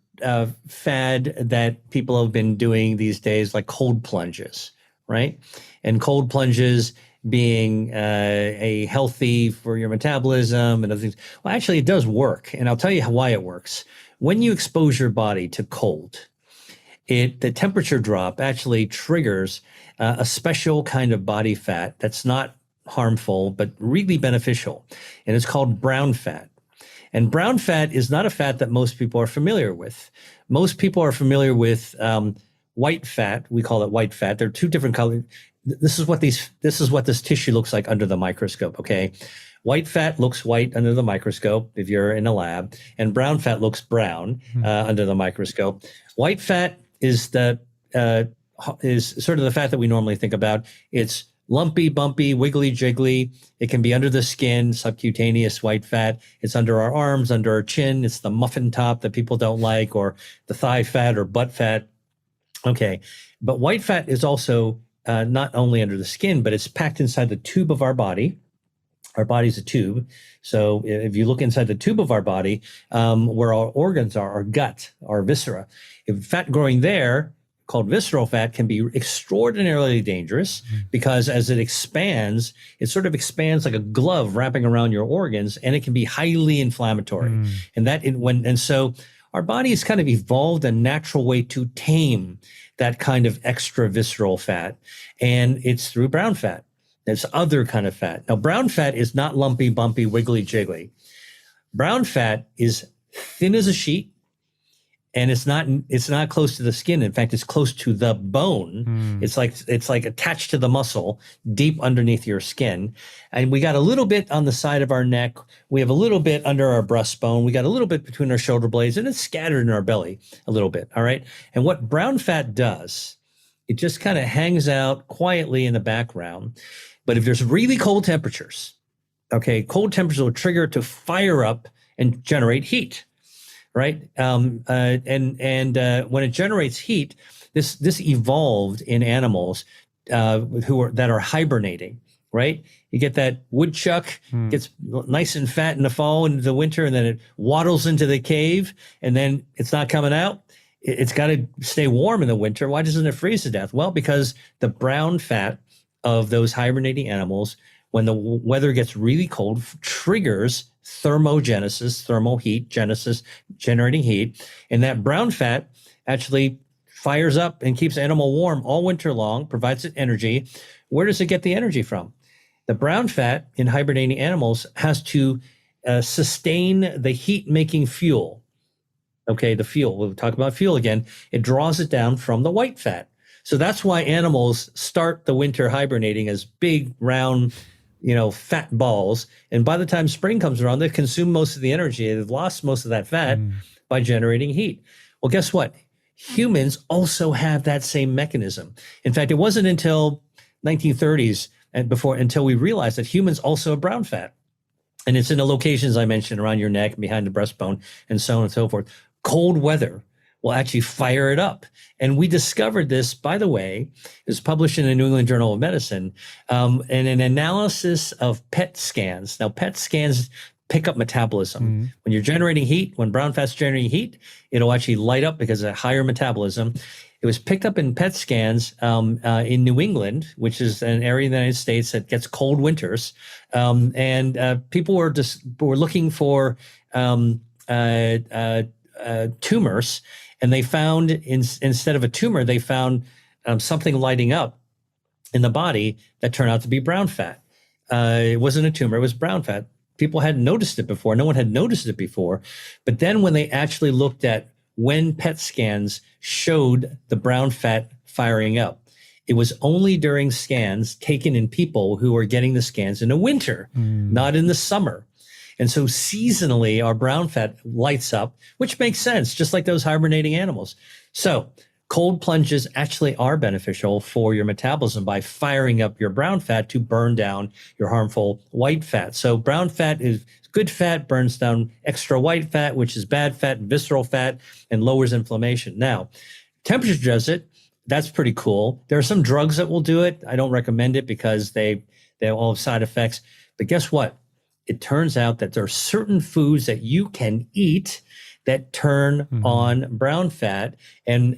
fad that people have been doing these days, like cold plunges, right? And cold plunges being a healthy for your metabolism and other things. Well, actually, it does work, and I'll tell you why it works. When you expose your body to cold, the temperature drop actually triggers a special kind of body fat that's not harmful but really beneficial, and it's called brown fat. And brown fat is not a fat that most people are familiar with. Most people are familiar with white fat. We call it white fat. There are two different colors. This is what this tissue looks like under the microscope. Okay, White fat looks white under the microscope if you're in a lab, and brown fat looks brown under the microscope. White fat is is sort of the fat that we normally think about. It's lumpy, bumpy, wiggly, jiggly. It can be under the skin, subcutaneous white fat. It's under our arms, under our chin. It's the muffin top that people don't like, or the thigh fat or butt fat. Okay, but white fat is also not only under the skin, but it's packed inside the tube of our body. Our body's a tube. So if you look inside the tube of our body, where our organs are, our gut, our viscera, if fat growing there, called visceral fat, can be extraordinarily dangerous because as it expands, it sort of expands like a glove wrapping around your organs, and it can be highly inflammatory. And so our body has kind of evolved a natural way to tame that kind of extra visceral fat, and it's through brown fat. There's other kind of fat. Now, brown fat is not lumpy, bumpy, wiggly, jiggly. Brown fat is thin as a sheet, and it's not close to the skin. In fact, it's close to the bone. It's like attached to the muscle deep underneath your skin. And we got a little bit on the side of our neck. We have a little bit under our breastbone. We got a little bit between our shoulder blades, and it's scattered in our belly a little bit. All right. And what brown fat does, it just kind of hangs out quietly in the background. But if there's really cold temperatures, okay, cold temperatures will trigger it to fire up and generate heat. Right. When it generates heat, this evolved in animals that are hibernating. Right. You get that woodchuck gets nice and fat in the fall and the winter, and then it waddles into the cave, and then it's not coming out. It's got to stay warm in the winter. Why doesn't it freeze to death? Well, because the brown fat of those hibernating animals, when the weather gets really cold, triggers thermogenesis, thermal heat, genesis, generating heat. And that brown fat actually fires up and keeps the animal warm all winter long, provides it energy. Where does it get the energy from? The brown fat in hibernating animals has to sustain the heat-making fuel. Okay, the fuel, we'll talk about fuel again. It draws it down from the white fat. So that's why animals start the winter hibernating as big, round, fat balls. And by the time spring comes around, they've consumed most of the energy. They've lost most of that fat by generating heat. Well, guess what? Humans also have that same mechanism. In fact, it wasn't until 1930s until we realized that humans also have brown fat. And it's in the locations I mentioned around your neck, behind the breastbone, and so on and so forth. Cold weather will actually fire it up. And we discovered this, by the way, it was published in the New England Journal of Medicine, in an analysis of PET scans. Now, PET scans pick up metabolism. When you're generating heat, when brown fat's generating heat, it'll actually light up because of higher metabolism. It was picked up in PET scans in New England, which is an area in the United States that gets cold winters. People were looking for tumors, and they found instead of a tumor, they found something lighting up in the body that turned out to be brown fat. It wasn't a tumor, it was brown fat. People hadn't noticed it before. No one had noticed it before. But then when they actually looked at when PET scans showed the brown fat firing up, it was only during scans taken in people who were getting the scans in the winter, not in the summer. And so seasonally, our brown fat lights up, which makes sense, just like those hibernating animals. So cold plunges actually are beneficial for your metabolism by firing up your brown fat to burn down your harmful white fat. So brown fat is good fat, burns down extra white fat, which is bad fat, visceral fat, and lowers inflammation. Now, temperature does it. That's pretty cool. There are some drugs that will do it. I don't recommend it because they all have side effects. But guess what? It turns out that there are certain foods that you can eat that turn on brown fat, and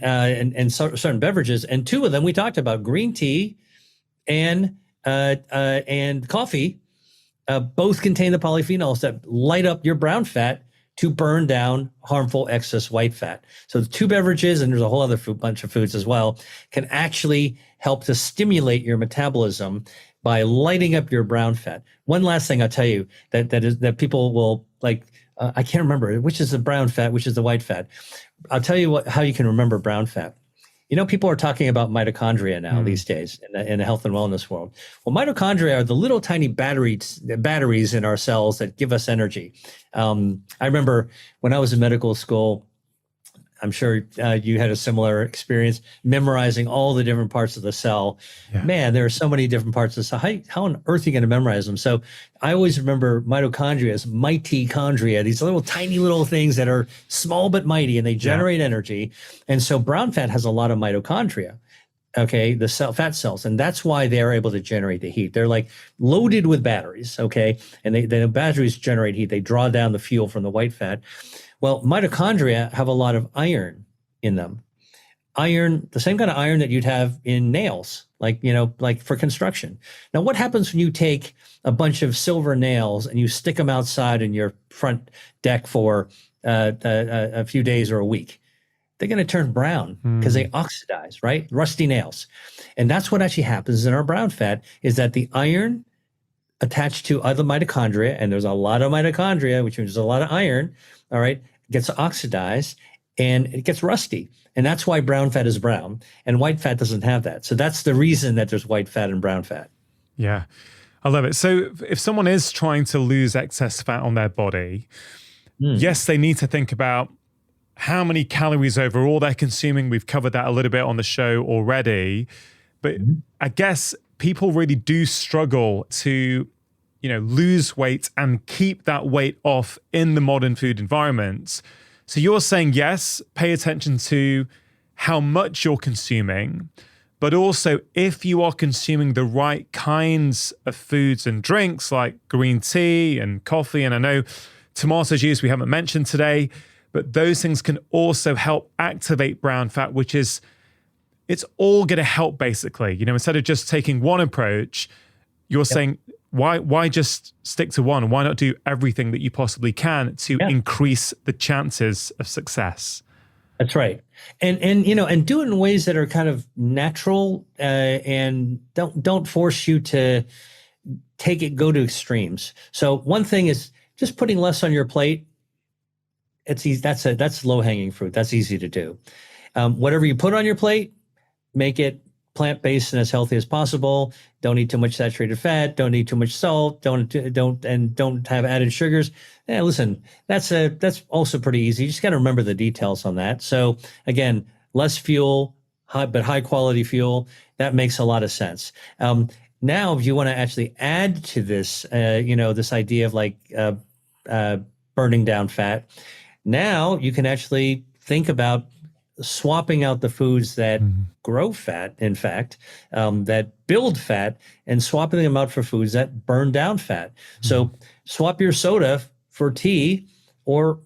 certain beverages. And two of them we talked about: green tea and coffee. Both contain the polyphenols that light up your brown fat to burn down harmful excess white fat. So the two beverages, and there's a whole other bunch of foods as well, can actually help to stimulate your metabolism by lighting up your brown fat. One last thing I'll tell you that people will like, I can't remember which is the brown fat, which is the white fat. I'll tell you how you can remember brown fat. People are talking about mitochondria now these days in the health and wellness world. Well, mitochondria are the little tiny batteries in our cells that give us energy. I remember when I was in medical school, I'm sure you had a similar experience memorizing all the different parts of the cell. Yeah. Man, there are so many different parts of the cell. How on earth are you going to memorize them? So I always remember mitochondria as mitochondria, these little tiny little things that are small but mighty, and they generate energy. And so brown fat has a lot of mitochondria. Okay, the fat cells, and that's why they're able to generate the heat. They're like loaded with batteries. Okay, and the batteries generate heat. They draw down the fuel from the white fat. Well, mitochondria have a lot of iron in them. Iron, the same kind of iron that you'd have in nails, like for construction. Now, what happens when you take a bunch of silver nails and you stick them outside in your front deck for a few days or a week? They're going to turn brown because they oxidize, right? Rusty nails. And that's what actually happens in our brown fat, is that the iron attached to other mitochondria, and there's a lot of mitochondria, which means there's a lot of iron, all right, gets oxidized and it gets rusty. And that's why brown fat is brown and white fat doesn't have that. So that's the reason that there's white fat and brown fat. Yeah, I love it. So if someone is trying to lose excess fat on their body, yes, they need to think about how many calories overall they're consuming. We've covered that a little bit on the show already. But I guess people really do struggle to lose weight and keep that weight off in the modern food environment. So you're saying, yes, pay attention to how much you're consuming, but also if you are consuming the right kinds of foods and drinks like green tea and coffee, and I know tomato juice we haven't mentioned today, but those things can also help activate brown fat, which is, it's all going to help basically. Instead of just taking one approach, you're saying, why just stick to one? Why not do everything that you possibly can to increase the chances of success? That's right. And do it in ways that are kind of natural and don't force you to go to extremes. So one thing is just putting less on your plate. It's easy. That's low hanging fruit. That's easy to do. Whatever you put on your plate, make it plant-based and as healthy as possible. Don't eat too much saturated fat. Don't eat too much salt. Don't have added sugars. Listen, that's also pretty easy. You just got to remember the details on that. So again, less fuel, but high quality fuel. That makes a lot of sense. Now, if you want to actually add to this, this idea of like burning down fat, now you can actually think about swapping out the foods that grow fat, in fact, that build fat, and swapping them out for foods that burn down fat. So swap your soda for tea or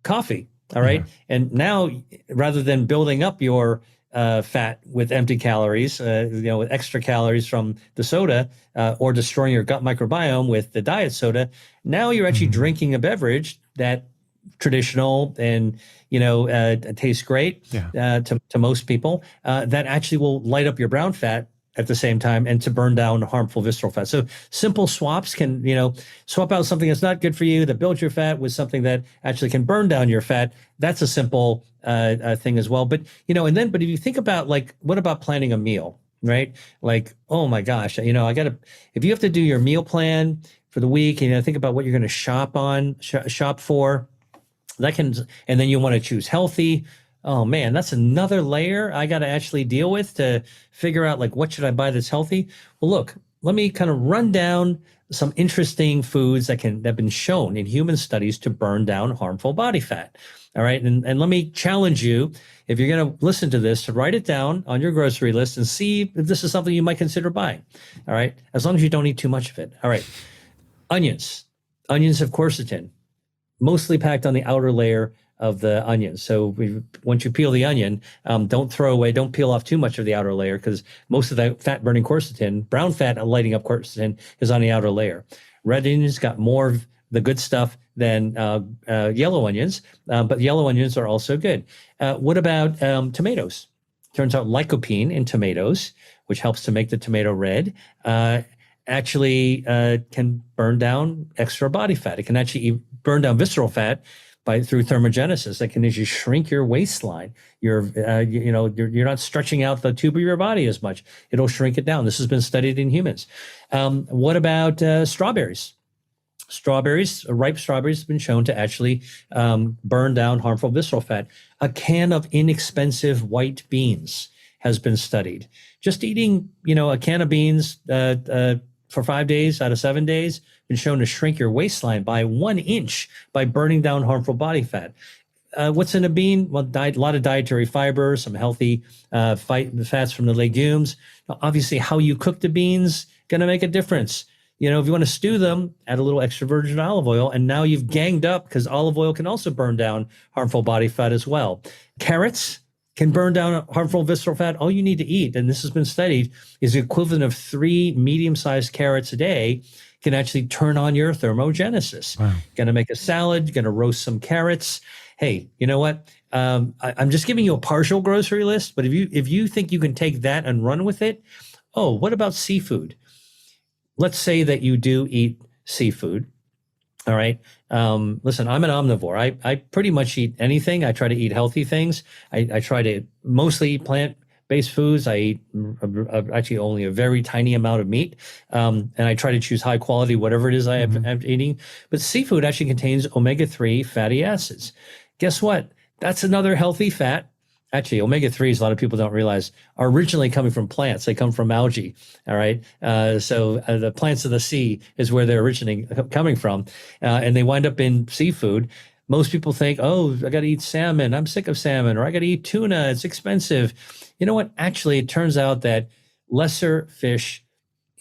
coffee, all right? And now, rather than building up your fat with empty calories, with extra calories from the soda, or destroying your gut microbiome with the diet soda, now you're actually drinking a beverage that traditional and tastes great to most people, that actually will light up your brown fat at the same time and to burn down harmful visceral fat. So simple swaps can, swap out something that's not good for you that builds your fat with something that actually can burn down your fat. That's a simple thing as well. But, but if you think about what about planning a meal, right? Like, oh my gosh, if you have to do your meal plan for the week and think about what you're going to shop for, and then you want to choose healthy. Oh man, that's another layer I got to actually deal with to figure out what should I buy that's healthy? Well, look, let me kind of run down some interesting foods that have been shown in human studies to burn down harmful body fat. All right. And let me challenge you, if you're going to listen to this, to write it down on your grocery list and see if this is something you might consider buying. All right. As long as you don't eat too much of it. All right. Onions. Onions have quercetin, mostly packed on the outer layer of the onion. So once you peel the onion, don't peel off too much of the outer layer, because most of the fat burning quercetin, brown fat lighting up quercetin, is on the outer layer. Red onions got more of the good stuff than yellow onions, but yellow onions are also good. What about tomatoes? Turns out lycopene in tomatoes, which helps to make the tomato red, actually can burn down extra body fat. It can actually burn down visceral fat through thermogenesis that can actually shrink your waistline. You're not stretching out the tube of your body as much. It'll shrink it down. This has been studied in humans. What about strawberries? Ripe strawberries have been shown to actually burn down harmful visceral fat. A can of inexpensive white beans has been studied. Just eating, a can of beans for 5 days out of 7 days, been shown to shrink your waistline by 1 inch by burning down harmful body fat. What's in a bean? Well, a lot of dietary fiber, some healthy fats from the legumes. Now, obviously, how you cook the beans going to make a difference. If you want to stew them, add a little extra virgin olive oil, and now you've ganged up, because olive oil can also burn down harmful body fat as well. Carrots can burn down harmful visceral fat. All you need to eat, and this has been studied, is the equivalent of 3 medium-sized carrots a day can actually turn on your thermogenesis. Wow. Going to make a salad, going to roast some carrots. Hey, you know what? I'm just giving you a partial grocery list, but if you think you can take that and run with it, what about seafood? Let's say that you do eat seafood. All right. Listen, I'm an omnivore. I pretty much eat anything. I try to eat healthy things. I try to mostly eat plant-based foods. I eat actually only a very tiny amount of meat. And I try to choose high quality, whatever it is I'm eating. But seafood actually contains omega-3 fatty acids. Guess what? That's another healthy fat. Actually, omega-3s, a lot of people don't realize, are originally coming from plants. They come from algae, all right? So the plants of the sea is where they're originally coming from, and they wind up in seafood. Most people think, I got to eat salmon. I'm sick of salmon. Or I got to eat tuna. It's expensive. You know what? Actually, it turns out that lesser fish,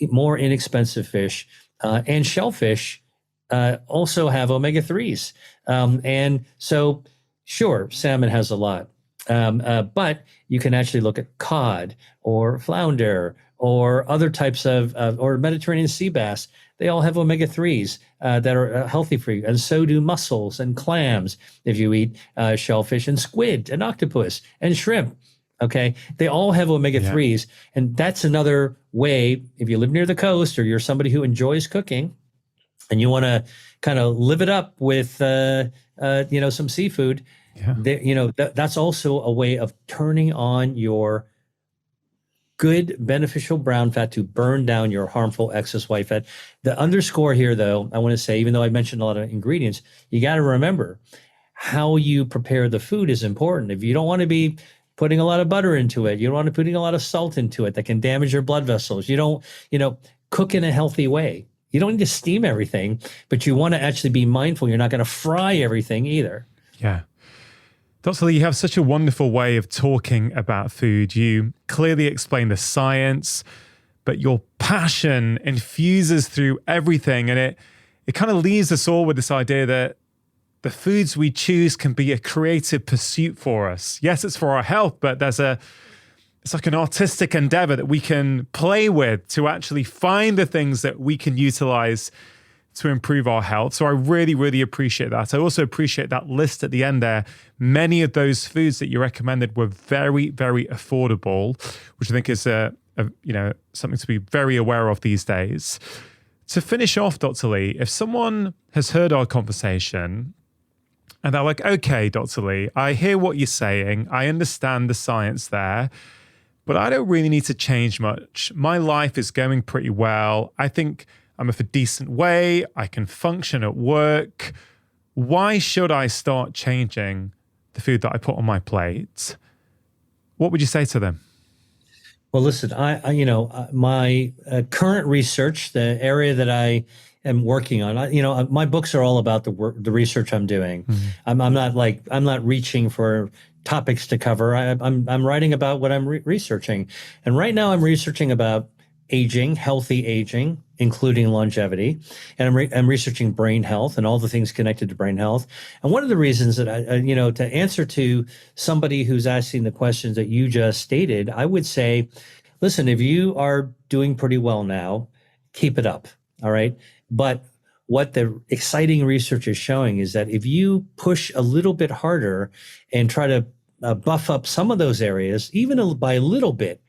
more inexpensive fish, and shellfish also have omega-3s. And so, sure, salmon has a lot. But you can actually look at cod or flounder or other types or Mediterranean sea bass. They all have omega-3s that are healthy for you. And so do mussels and clams if you eat shellfish, and squid and octopus and shrimp. Okay. They all have omega-3s. Yeah. And that's another way, if you live near the coast or you're somebody who enjoys cooking and you want to kind of live it up with, some seafood. Yeah. That's also a way of turning on your good beneficial brown fat to burn down your harmful excess white fat. The underscore here, though, I want to say, even though I mentioned a lot of ingredients, you got to remember how you prepare the food is important. If you don't want to be putting a lot of butter into it, you don't want to be putting a lot of salt into it that can damage your blood vessels. You don't, cook in a healthy way. You don't need to steam everything, but you want to actually be mindful. You're not going to fry everything either. Yeah. Dr. Lee, you have such a wonderful way of talking about food. You clearly explain the science, but your passion infuses through everything. And it kind of leaves us all with this idea that the foods we choose can be a creative pursuit for us. Yes, it's for our health, but it's like an artistic endeavor that we can play with to actually find the things that we can utilize to improve our health. So I really, really appreciate that. I also appreciate that list at the end there. Many of those foods that you recommended were very, very affordable, which I think is something to be very aware of these days. To finish off, Dr. Lee, if someone has heard our conversation and they're like, okay, Dr. Lee, I hear what you're saying. I understand the science there, but I don't really need to change much. My life is going pretty well. I think I'm in a decent way. I can function at work. Why should I start changing the food that I put on my plate? What would you say to them? Well, listen, my current research, the area that I am working on, my books are all about the research I'm doing. Mm-hmm. I'm not reaching for topics to cover. I'm writing about what I'm researching. And right now I'm researching about aging, healthy aging, including longevity. And I'm researching brain health and all the things connected to brain health. And one of the reasons that to answer to somebody who's asking the questions that you just stated, I would say, listen, if you are doing pretty well now, keep it up. All right. But what the exciting research is showing is that if you push a little bit harder and try to buff up some of those areas, even by a little bit,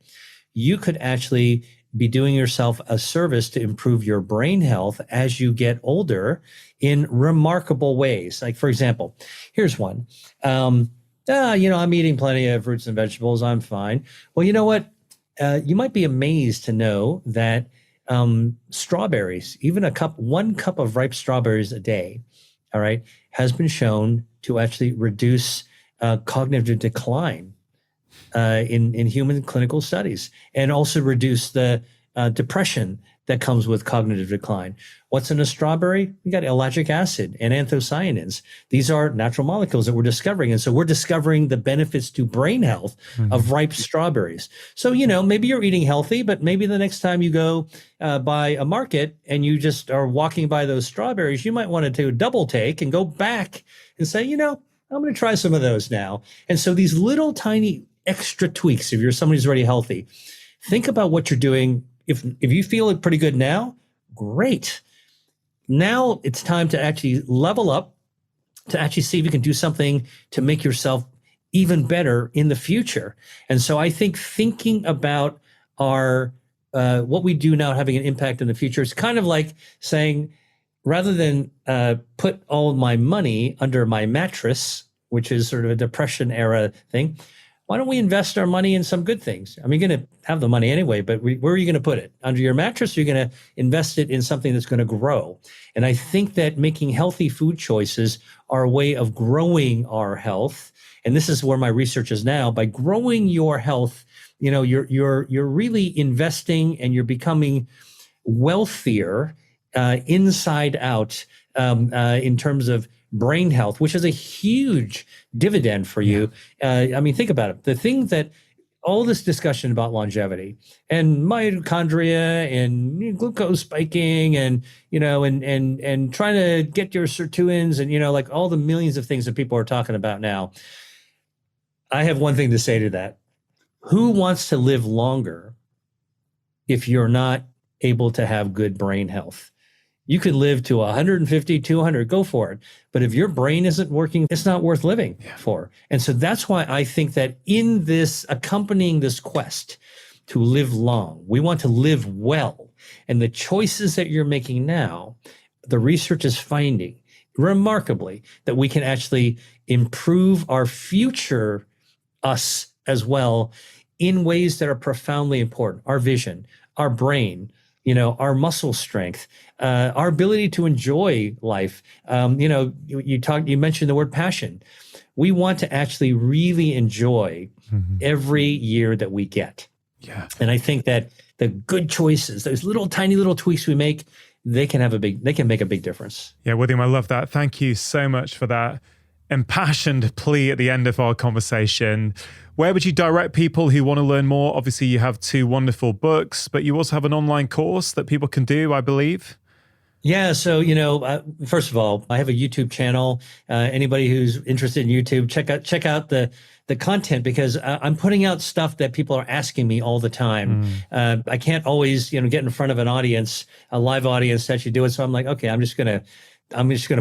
you could actually be doing yourself a service to improve your brain health as you get older in remarkable ways. Like, for example, here's one. I'm eating plenty of fruits and vegetables. I'm fine. Well, you know what? You might be amazed to know that strawberries, even one cup of ripe strawberries a day, all right, has been shown to actually reduce cognitive decline in human clinical studies, and also reduce the depression that comes with cognitive decline. What's in a strawberry? You got ellagic acid and anthocyanins. These are natural molecules that we're discovering. And so we're discovering the benefits to brain health of ripe strawberries. So, maybe you're eating healthy, but maybe the next time you go by a market and you just are walking by those strawberries, you might want to do a double take and go back and say, I'm going to try some of those now. And so these little tiny extra tweaks, if you're somebody who's already healthy, think about what you're doing. If you feel it pretty good now, great. Now it's time to actually level up, to actually see if you can do something to make yourself even better in the future. And so I think thinking about our what we do now having an impact in the future is kind of like saying, rather than put all my money under my mattress, which is sort of a depression era thing, why don't we invest our money in some good things? I mean, you're going to have the money anyway, but where are you going to put it? Under your mattress, or you're going to invest it in something that's going to grow? And I think that making healthy food choices are a way of growing our health. And this is where my research is now. By growing your health, you're really investing, and you're becoming wealthier inside out in terms of brain health, which is a huge dividend for you. Think about it. The thing that all this discussion about longevity and mitochondria and glucose spiking and trying to get your sirtuins and like all the millions of things that people are talking about now. I have one thing to say to that. Who wants to live longer if you're not able to have good brain health? You could live to 150, 200, go for it. But if your brain isn't working, it's not worth living for. And so that's why I think that in this, accompanying this quest to live long, we want to live well. And the choices that you're making now, the research is finding remarkably that we can actually improve our future us as well in ways that are profoundly important. Our vision, our brain, our muscle strength, our ability to enjoy life. You mentioned the word passion. We want to actually really enjoy every year that we get. Yeah. And I think that the good choices, those tiny little tweaks we make, they can make a big difference. Yeah, William, I love that. Thank you so much for that impassioned plea at the end of our conversation. Where would you direct people who want to learn more? Obviously, you have 2 wonderful books, but you also have an online course that people can do, I believe. Yeah. So, first of all, I have a YouTube channel. Anybody who's interested in YouTube, check out the content, because I'm putting out stuff that people are asking me all the time. I can't always, get in front of an audience, a live audience to actually do it. So I'm like, okay, I'm just going to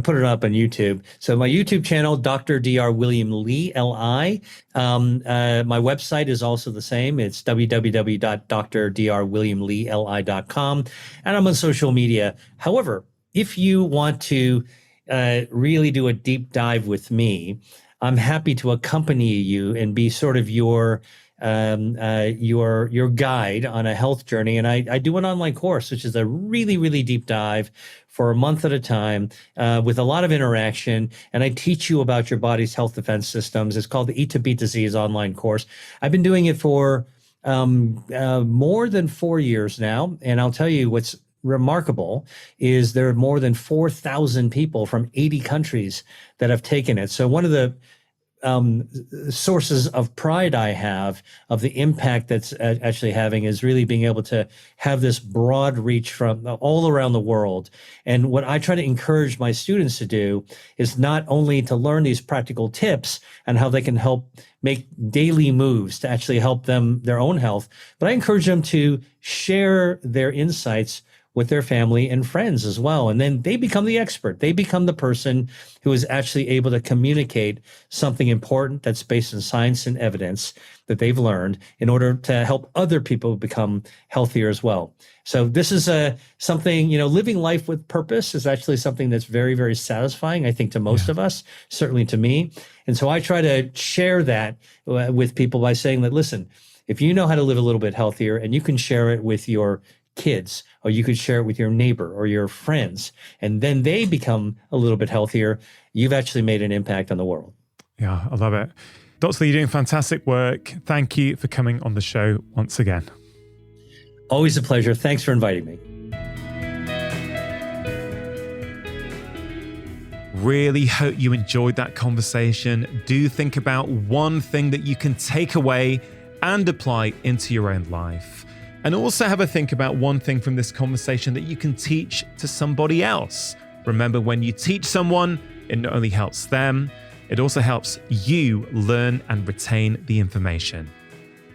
put it up on YouTube. So my YouTube channel, Dr. Dr. William Li, L-I. My website is also the same. It's www.drdrwilliamleeli.com. And I'm on social media. However, if you want to really do a deep dive with me, I'm happy to accompany you and be sort of your guide on a health journey. And I do an online course, which is a really, really deep dive for a month at a time with a lot of interaction. And I teach you about your body's health defense systems. It's called the Eat to Beat Disease online course. I've been doing it for more than 4 years now. And I'll tell you what's remarkable is there are more than 4,000 people from 80 countries that have taken it. So one of the sources of pride I have of the impact that's actually having is really being able to have this broad reach from all around the world. And what I try to encourage my students to do is not only to learn these practical tips and how they can help make daily moves to actually help them, their own health, but I encourage them to share their insights with their family and friends as well. And then they become the expert. They become the person who is actually able to communicate something important that's based in science and evidence that they've learned in order to help other people become healthier as well. So this is something, living life with purpose is actually something that's very, very satisfying, I think, to most of us, certainly to me. And so I try to share that with people by saying that, listen, if you know how to live a little bit healthier and you can share it with your kids, or you could share it with your neighbor or your friends, and then they become a little bit healthier, you've actually made an impact on the world. Yeah, I love it. Dr. Lee, you're doing fantastic work. Thank you for coming on the show once again. Always a pleasure. Thanks for inviting me. Really hope you enjoyed that conversation. Do think about one thing that you can take away and apply into your own life. And also have a think about one thing from this conversation that you can teach to somebody else. Remember, when you teach someone, it not only helps them, it also helps you learn and retain the information.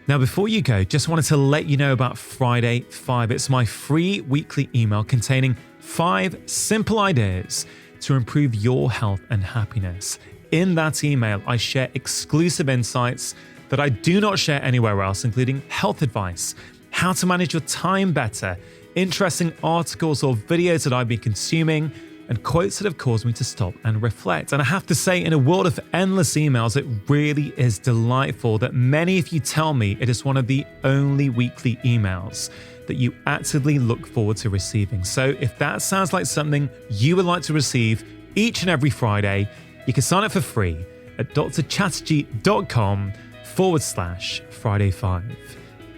Now, before you go, just wanted to let you know about Friday 5. It's my free weekly email containing 5 simple ideas to improve your health and happiness. In that email, I share exclusive insights that I do not share anywhere else, including health advice, how to manage your time better, interesting articles or videos that I've been consuming, and quotes that have caused me to stop and reflect. And I have to say, in a world of endless emails, it really is delightful that many of you tell me it is one of the only weekly emails that you actively look forward to receiving. So if that sounds like something you would like to receive each and every Friday, you can sign up for free at drchatterjee.com/Friday5.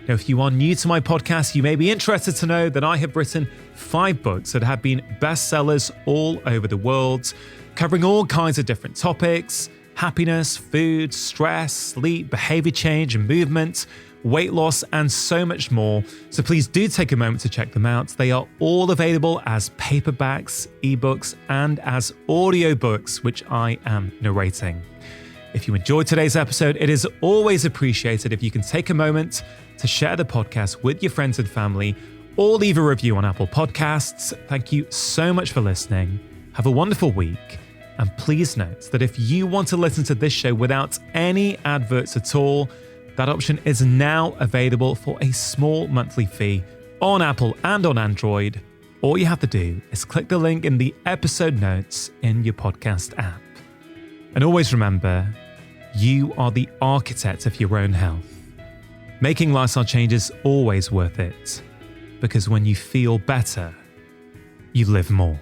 Now, if you are new to my podcast, you may be interested to know that I have written 5 books that have been bestsellers all over the world, covering all kinds of different topics: happiness, food, stress, sleep, behavior change and movement, weight loss, and so much more. So please do take a moment to check them out. They are all available as paperbacks, ebooks, and as audiobooks, which I am narrating. If you enjoyed today's episode, it is always appreciated if you can take a moment to share the podcast with your friends and family, or leave a review on Apple Podcasts. Thank you so much for listening. Have a wonderful week. And please note that if you want to listen to this show without any adverts at all, that option is now available for a small monthly fee on Apple and on Android. All you have to do is click the link in the episode notes in your podcast app. And always remember, you are the architect of your own health. Making lifestyle changes is always worth it, because when you feel better, you live more.